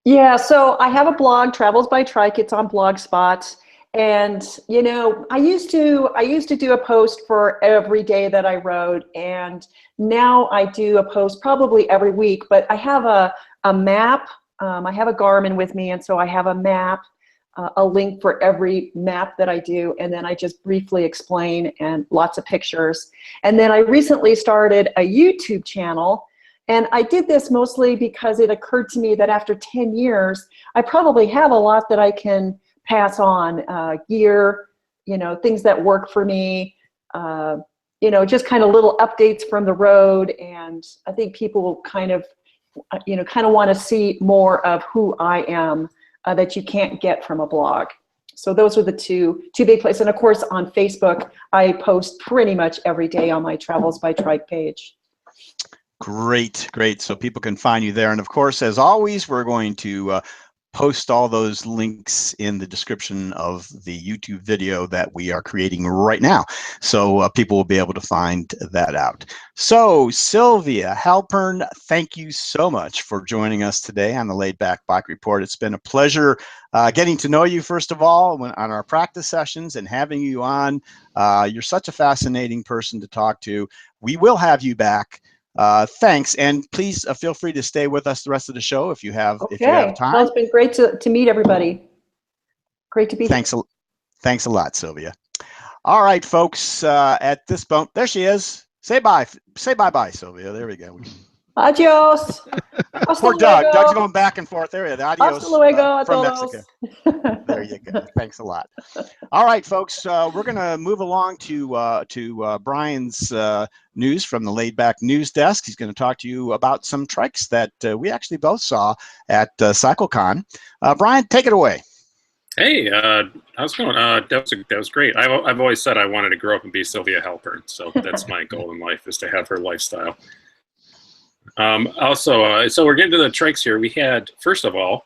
Yeah, so I have a blog, Travels by Trike. It's on Blogspot. And, I used to do a post for every day that I rode. And now I do a post probably every week, but I have a map. I have a Garmin with me, and so I have a map, a link for every map that I do, and then I just briefly explain and lots of pictures. And then I recently started a YouTube channel, and I did this mostly because it occurred to me that after 10 years, I probably have a lot that I can pass on, gear, things that work for me, just kind of little updates from the road. And I think people will kind of want to see more of who I am that you can't get from a blog. So those are the two big places. And of course, on Facebook, I post pretty much every day on my Travels by Trike page. Great, great. So people can find you there. And of course, as always, we're going to post all those links in the description of the YouTube video that we are creating right now. So people will be able to find that out. So Sylvia Halpern, thank you so much for joining us today on the Laidback Bike Report. It's been a pleasure getting to know you, first of all, on our practice sessions and having you on. You're such a fascinating person to talk to. We will have you back. Thanks, and please feel free to stay with us the rest of the show if you have time. Well, it's been great to meet everybody. Great to be here. Thanks a lot, Sylvia. All right, folks. At this point, there she is. Say bye. Say bye-bye, Sylvia. There we go. Adios. Hasta Poor Doug. luego. Doug's going back and forth. There, the adios Hasta luego a from todos. Mexico. There you go. Thanks a lot. All right, folks, we're going to move along to Bryan's news from the Laidback News Desk. He's going to talk to you about some trikes that we actually both saw at CycleCon. Bryan, take it away. Hey, how's it going? That was great. I've always said I wanted to grow up and be Sylvia Halpern, so that's my goal in life, is to have her lifestyle. So we're getting to the trikes here. We had, first of all,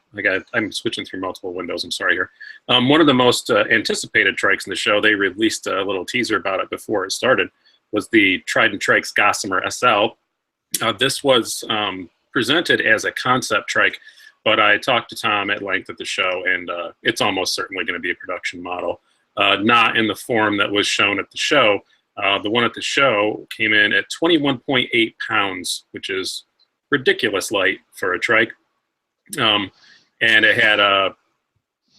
I'm switching through multiple windows. I'm sorry here. One of the most anticipated trikes in the show, they released a little teaser about it before it started, was the Trident Trikes Gossamer SL. This was presented as a concept trike, but I talked to Tom at length at the show, and it's almost certainly going to be a production model. Not in the form that was shown at the show. The one at the show came in at 21.8 pounds, which is ridiculous light for a trike. And it had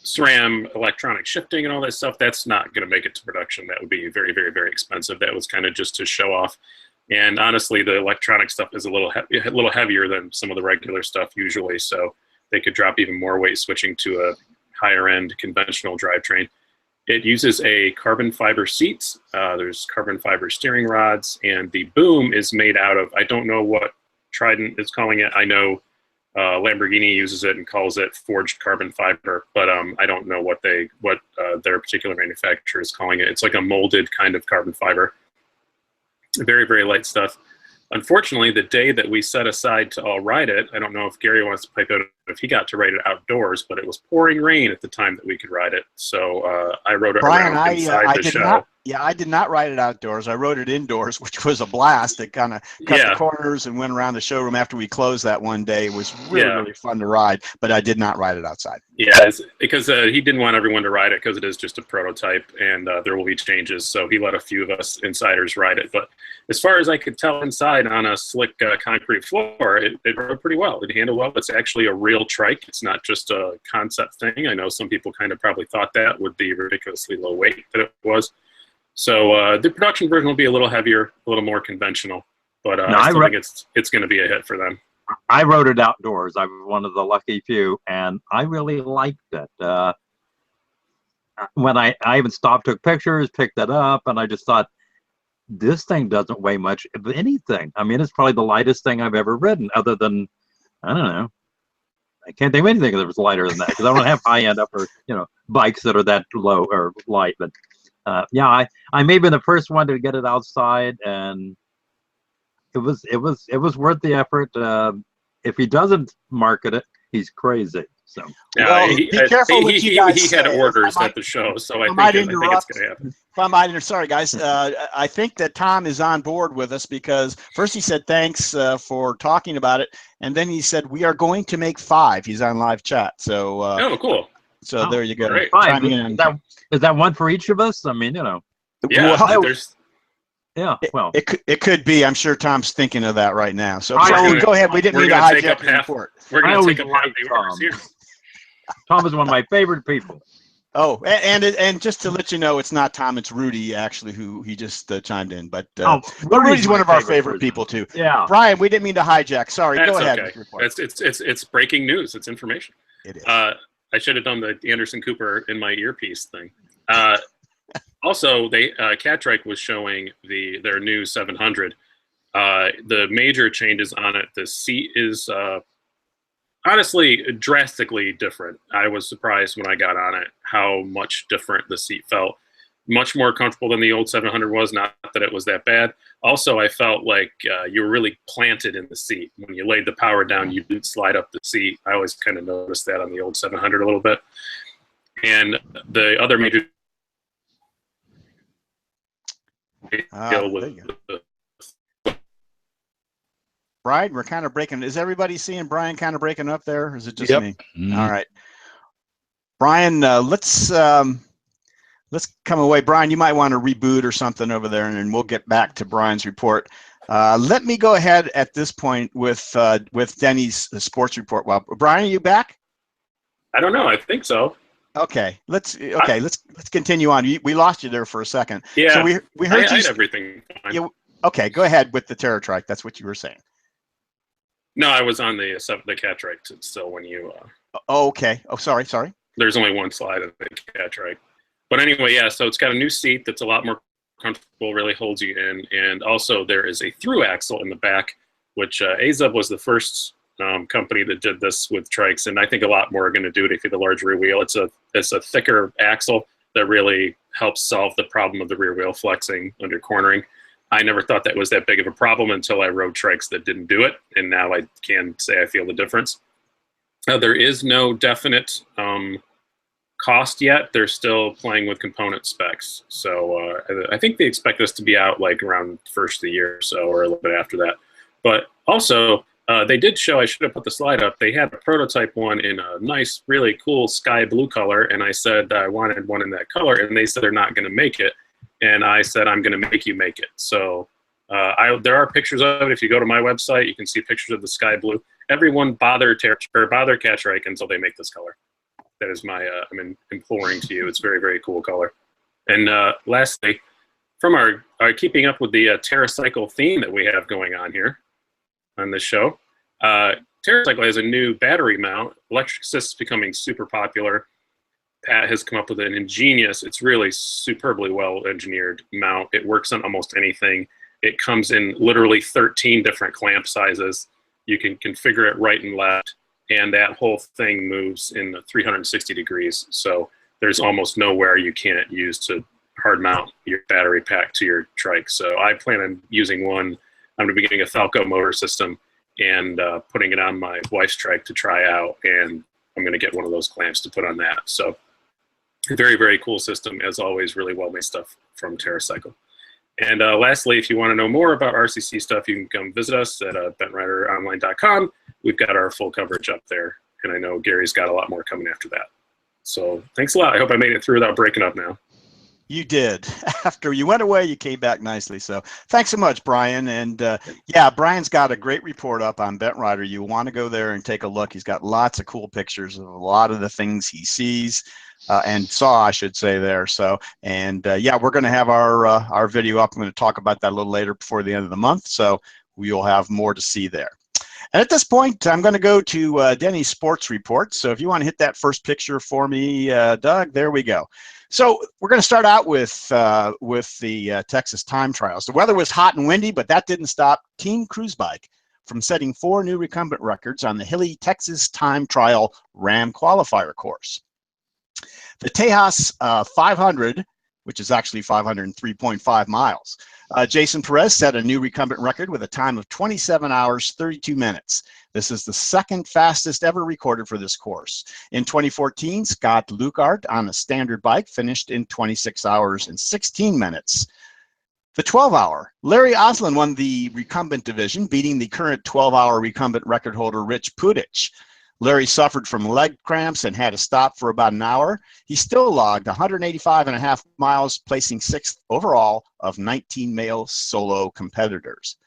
SRAM electronic shifting and all that stuff. That's not going to make it to production. That would be very, very, very expensive. That was kind of just to show off. And honestly, the electronic stuff is a little heavier than some of the regular stuff usually. So they could drop even more weight switching to a higher end conventional drivetrain. It uses a carbon fiber seats. There's carbon fiber steering rods, and the boom is made out of, I don't know what Trident is calling it. I know Lamborghini uses it and calls it forged carbon fiber, but I don't know what their particular manufacturer is calling it. It's like a molded kind of carbon fiber. Very, very light stuff. Unfortunately, the day that we set aside to all ride it, I don't know if Gary wants to pipe out if he got to ride it outdoors, but it was pouring rain at the time that we could ride it. So I rode it Bryan, around inside the show. I did not ride it outdoors. I rode it indoors, which was a blast. It kind of cut the corners and went around the showroom after we closed that one day. It was really, really fun to ride, but I did not ride it outside. Yeah, because he didn't want everyone to ride it because it is just a prototype, and there will be changes. So he let a few of us insiders ride it. But as far as I could tell inside on a slick concrete floor, it rode pretty well. It handled well. It's actually a real trike. It's not just a concept thing. I know some people kind of probably thought that with the ridiculously low weight that it was. So the production version will be a little heavier, a little more conventional, but I still think it's going to be a hit for them. I rode it outdoors. I was one of the lucky few, and I really liked it. When I even stopped, took pictures, picked it up, and I just thought, this thing doesn't weigh much of anything. I mean, it's probably the lightest thing I've ever ridden, other than, I don't know, I can't think of anything that was lighter than that, because I don't have high-end upper, bikes that are that low or light, but yeah, I may have been the first one to get it outside, and it was worth the effort. If he doesn't market it, he's crazy. So yeah, be careful what you guys he had say. orders at the show, so I think it's going to happen. If I might, sorry guys, I think that Tom is on board with us, because first he said thanks for talking about it, and then he said we are going to make 5. He's on live chat, so oh, cool. So there you go. Great. 5. Is that one for each of us? I mean, Yeah, well, yeah. Well, it could be. I'm sure Tom's thinking of that right now. So go ahead. We didn't mean to hijack the report. We're going to take up half the Tom. orders here. Tom is one of my favorite people. Oh, and just to let you know, it's not Tom, it's Rudy actually, who he just chimed in. But Rudy's one of our favorite people too. Yeah. Bryan, we didn't mean to hijack. Sorry, That's go ahead. Okay. It's breaking news. It's information. It is. I should have done the Anderson Cooper in my earpiece thing. Also, Cat Trike was showing their new 700. The major changes on it, the seat is honestly drastically different. I was surprised when I got on it how much different the seat felt. Much more comfortable than the old 700 was, not that it was that bad. Also, I felt like you were really planted in the seat. When you laid the power down, you didn't slide up the seat. I always kind of noticed that on the old 700 a little bit. And the other major Bryan, we're kind of breaking. Is everybody seeing Bryan kind of breaking up there? Or is it just me? Mm-hmm. All right, Bryan, let's come away. Bryan, you might want to reboot or something over there, and then we'll get back to Bryan's report. Let me go ahead at this point with Denny's sports report. Well, Bryan, are you back? I don't know. I think so. Okay, let's continue on. We lost you there for a second. Yeah. So we heard I had everything fine. Okay, go ahead with the TerraCycle. That's what you were saying. No, I was on the cat trike still when you. Oh, okay. Oh, sorry. There's only one slide of the cat trike. But anyway, yeah, so it's got a new seat that's a lot more comfortable, really holds you in. And also there is a through axle in the back, which Azub was the first company that did this with trikes. And I think a lot more are going to do it if you have a large rear wheel. It's a thicker axle that really helps solve the problem of the rear wheel flexing under cornering. I never thought that was that big of a problem until I rode trikes that didn't do it. And now I can say I feel the difference. There is no definite cost yet. They're still playing with component specs. So I think they expect this to be out like around first of the year or so, or a little bit after that. But also, they did show, I should have put the slide up, they had a prototype one in a nice, really cool sky blue color. And I said I wanted one in that color. And they said they're not going to make it. And I said, I'm going to make you make it. So there are pictures of it. If you go to my website, you can see pictures of the sky blue. Everyone bother cat trike until they make this color. That is my, I'm imploring to you. It's very, very cool color. And lastly, from our keeping up with the TerraCycle theme that we have going on here on this show, TerraCycle has a new battery mount. Electric assist is becoming super popular. Pat has come up with an ingenious, it's really superbly well engineered mount. It works on almost anything. It comes in literally 13 different clamp sizes. You can configure it right and left, and that whole thing moves in 360 degrees. So there's almost nowhere you can't use to hard mount your battery pack to your trike. So I plan on using one. I'm going to be getting a Falco motor system and putting it on my wife's trike to try out, and I'm going to get one of those clamps to put on that. So very, very cool system. As always, really well-made stuff from TerraCycle. And lastly, if you want to know more about RCC stuff, you can come visit us at bentrideronline.com. We've got our full coverage up there, and I know Gary's got a lot more coming after that. So thanks a lot. I hope I made it through without breaking up now. You did. After you went away, you came back nicely. So thanks so much, Bryan. And yeah, Bryan's got a great report up on BentRider. You want to go there and take a look. He's got lots of cool pictures of a lot of the things he sees and saw, I should say, there. So, and yeah, we're going to have our video up. I'm going to talk about that a little later before the end of the month. So we'll have more to see there. And at this point, I'm going to go to Denny's sports report. So if you want to hit that first picture for me, Doug, there we go. So we're going to start out with the Texas time trials. The weather was hot and windy, but that didn't stop Team Cruise Bike from setting 4 new recumbent records on the hilly Texas time trial Ram qualifier course. The Tejas 500, which is actually 503.5 miles. Jason Perez set a new recumbent record with a time of 27 hours, 32 minutes. This is the second fastest ever recorded for this course. In 2014, Scott Lukart on a standard bike finished in 26 hours and 16 minutes. The 12-hour, Larry Oslin won the recumbent division, beating the current 12-hour recumbent record holder Rich Pudich. Larry suffered from leg cramps and had to stop for about an hour. He still logged 185.5 miles, placing 6th overall of 19 male solo competitors.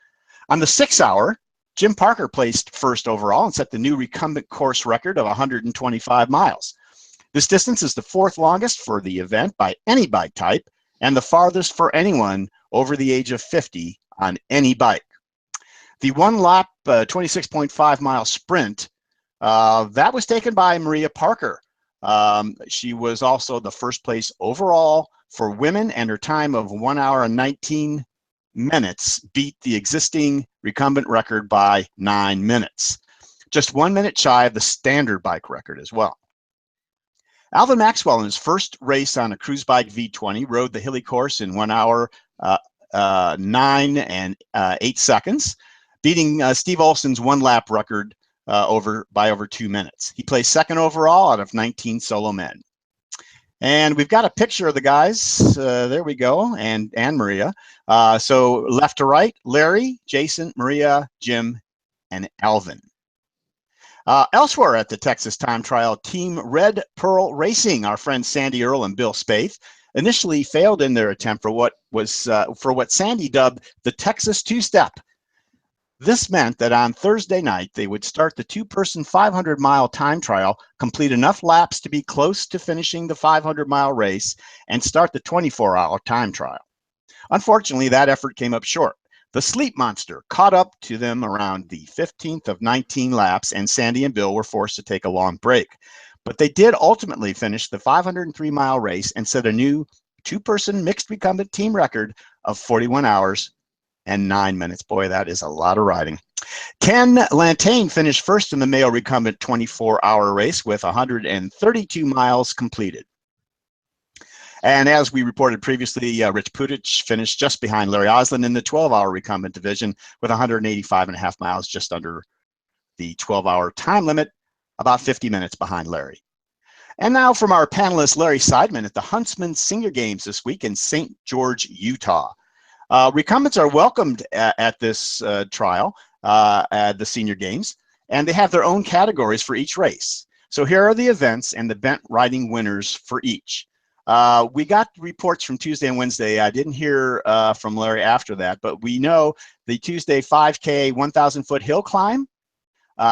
On the 6-hour, Jim Parker placed 1st overall and set the new recumbent course record of 125 miles. This distance is the 4th longest for the event by any bike type and the farthest for anyone over the age of 50 on any bike. The 1-lap 26.5 mile sprint, that was taken by Maria Parker. She was also the 1st place overall for women, and her time of 1 hour and 19 minutes beat the existing recumbent record by 9 minutes. Just 1 minute shy of the standard bike record as well. Alvin Maxwell, in his first race on a cruise bike V20, rode the hilly course in 1 hour, 9 and 8 seconds, beating Steve Olson's 1-lap record by over 2 minutes. He placed 2nd overall out of 19 solo men. And we've got a picture of the guys. There we go, and Maria. So left to right, Larry, Jason, Maria, Jim, and Alvin. Elsewhere at the Texas time trial, Team Red Pearl Racing, our friends Sandy Earl and Bill Spaeth, initially failed in their attempt for what Sandy dubbed the Texas two-step. This meant that on Thursday night, they would start the 2-person 500-mile time trial, complete enough laps to be close to finishing the 500-mile race, and start the 24-hour time trial. Unfortunately, that effort came up short. The Sleep Monster caught up to them around the 15th of 19 laps, and Sandy and Bill were forced to take a long break. But they did ultimately finish the 503-mile race and set a new two-person mixed recumbent team record of 41 hours and 9 minutes. Boy, that is a lot of riding. Ken Lantain finished first in the male recumbent 24-hour race with 132 miles completed. And as we reported previously, Rich Putich finished just behind Larry Oslin in the 12-hour recumbent division with 185.5 miles, just under the 12-hour time limit, about 50 minutes behind Larry. And now from our panelist, Larry Seidman, at the Huntsman Senior Games this week in St. George, Utah. Recumbents are welcomed at this trial at the Senior Games, and they have their own categories for each race. So here are the events and the event riding winners for each. We got reports from Tuesday and Wednesday. I didn't hear from Larry after that, but we know the Tuesday 5K 1,000-foot hill climb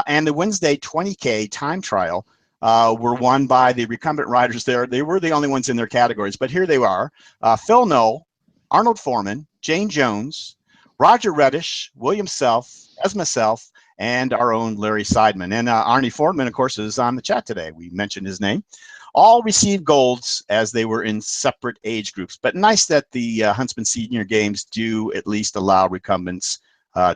and the Wednesday 20K time trial were won by the recumbent riders there. They were the only ones in their categories, but here they are. Phil Knoll, Arnold Foreman, Jane Jones, Roger Reddish, William Self, Esma Self, and our own Larry Seidman. And Arnie Foreman, of course, is on the chat today. We mentioned his name. All received golds as they were in separate age groups. But nice that the Huntsman Senior Games do at least allow recumbents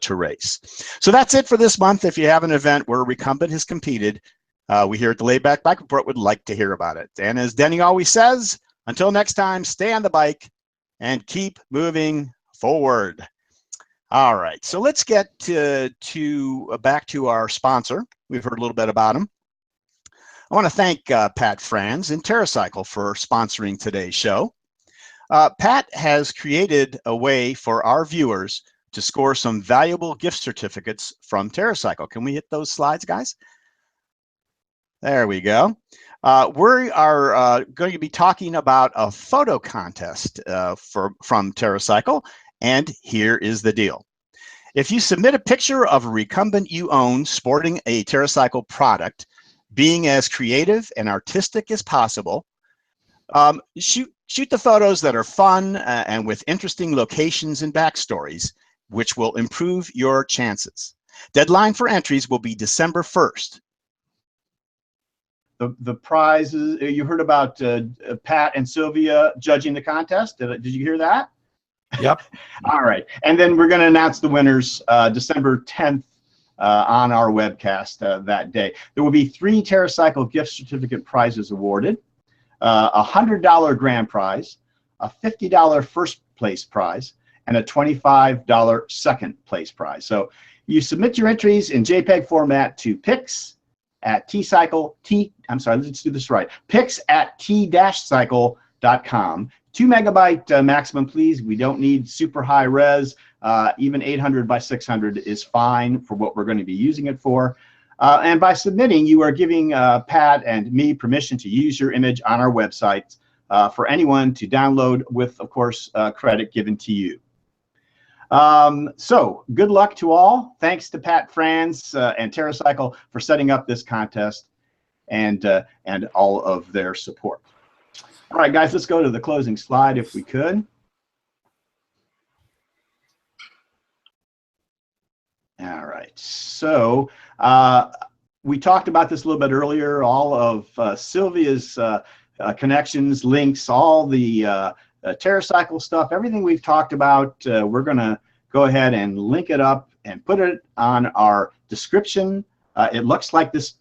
to race. So that's it for this month. If you have an event where a recumbent has competed, we here at the Laidback Bike Report would like to hear about it. And as Denny always says, until next time, stay on the bike and keep moving forward. All right, so let's get back to our sponsor. We've heard a little bit about him. I want to thank Pat Franz and TerraCycle for sponsoring today's show. Pat has created a way for our viewers to score some valuable gift certificates from TerraCycle. Can we hit those slides, guys? There we go. We are going to be talking about a photo contest from TerraCycle, and here is the deal. If you submit a picture of a recumbent you own sporting a TerraCycle product, being as creative and artistic as possible, shoot the photos that are fun and with interesting locations and backstories, which will improve your chances. Deadline for entries will be December 1st. The prizes, you heard about Pat and Sylvia judging the contest. Did you hear that? Yep. All right. And then we're going to announce the winners December 10th on our webcast that day. There will be 3 TerraCycle gift certificate prizes awarded, a $100 grand prize, a $50 first place prize, and a $25 second place prize. So you submit your entries in JPEG format to pics at t-cycle, let's do this right, pics at t-cycle.com. 2 megabyte maximum, please. We don't need super high res. Even 800 by 600 is fine for what we're going to be using it for. And by submitting, you are giving Pat and me permission to use your image on our website for anyone to download with, of course, credit given to you. So good luck to all. Thanks to Pat Franz and TerraCycle for setting up this contest and all of their support. All right, guys, let's go to the closing slide if we could. All right, so we talked about this a little bit earlier, all of Sylvia's connections, links, all the TerraCycle stuff, everything we've talked about, we're going to go ahead and link it up and put it on our description. It looks like this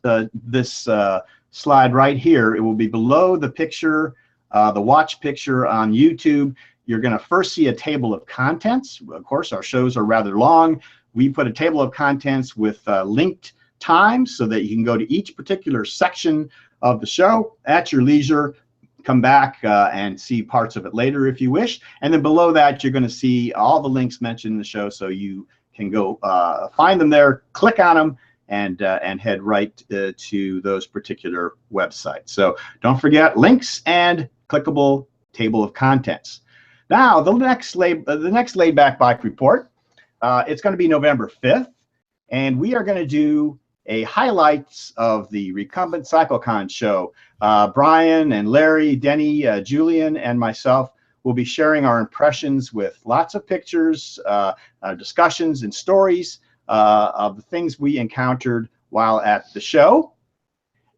slide right here. It will be below the picture, the watch picture on YouTube. You're going to first see a table of contents. Of course, our shows are rather long. We put a table of contents with linked times so that you can go to each particular section of the show at your leisure. Come back and see parts of it later if you wish. And then below that, you're going to see all the links mentioned in the show, so you can go find them there, click on them, and head right to those particular websites. So don't forget links and clickable table of contents. Now, the next Laidback Bike Report, it's going to be November 5th, and we are going to do a highlights of the Recumbent CycleCon show. Bryan and Larry, Denny, Julian, and myself we'll be sharing our impressions with lots of pictures, discussions, and stories of the things we encountered while at the show.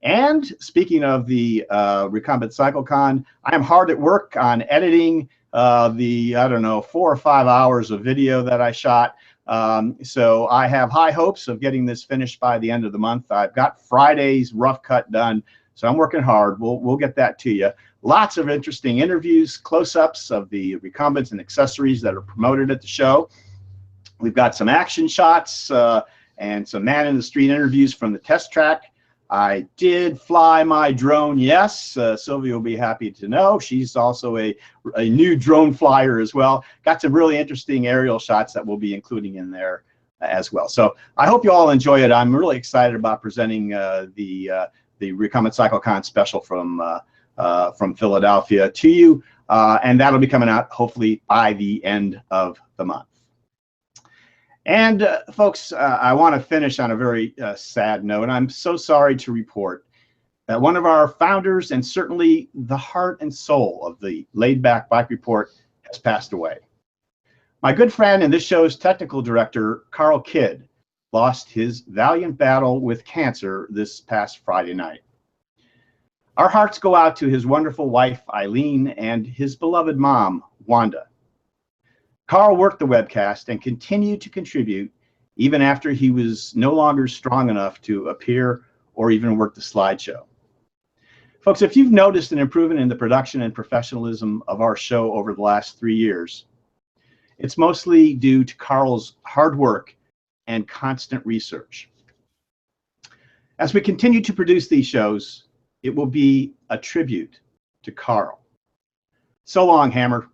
And speaking of the Recumbent CycleCon, I am hard at work on editing the, I don't know, 4 or 5 hours of video that I shot. So I have high hopes of getting this finished by the end of the month. I've got Friday's rough cut done, so I'm working hard. We'll get that to you. Lots of interesting interviews, close-ups of the recumbents and accessories that are promoted at the show. We've got some action shots and some man-in-the-street interviews from the test track. I did fly my drone, yes. Sylvia will be happy to know. She's also a new drone flyer as well. Got some really interesting aerial shots that we'll be including in there as well. So I hope you all enjoy it. I'm really excited about presenting the Recumbent CycleCon special from Philadelphia to you, and that'll be coming out hopefully by the end of the month. And folks, I want to finish on a very sad note. I'm so sorry to report that one of our founders and certainly the heart and soul of the Laidback Bike Report has passed away. My good friend and this show's technical director, Carl Kidd, lost his valiant battle with cancer this past Friday night. Our hearts go out to his wonderful wife, Eileen, and his beloved mom, Wanda. Carl worked the webcast and continued to contribute even after he was no longer strong enough to appear or even work the slideshow. Folks, if you've noticed an improvement in the production and professionalism of our show over the last 3 years, it's mostly due to Carl's hard work and constant research. As we continue to produce these shows, it will be a tribute to Carl. So long, Hammer.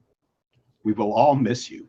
We will all miss you.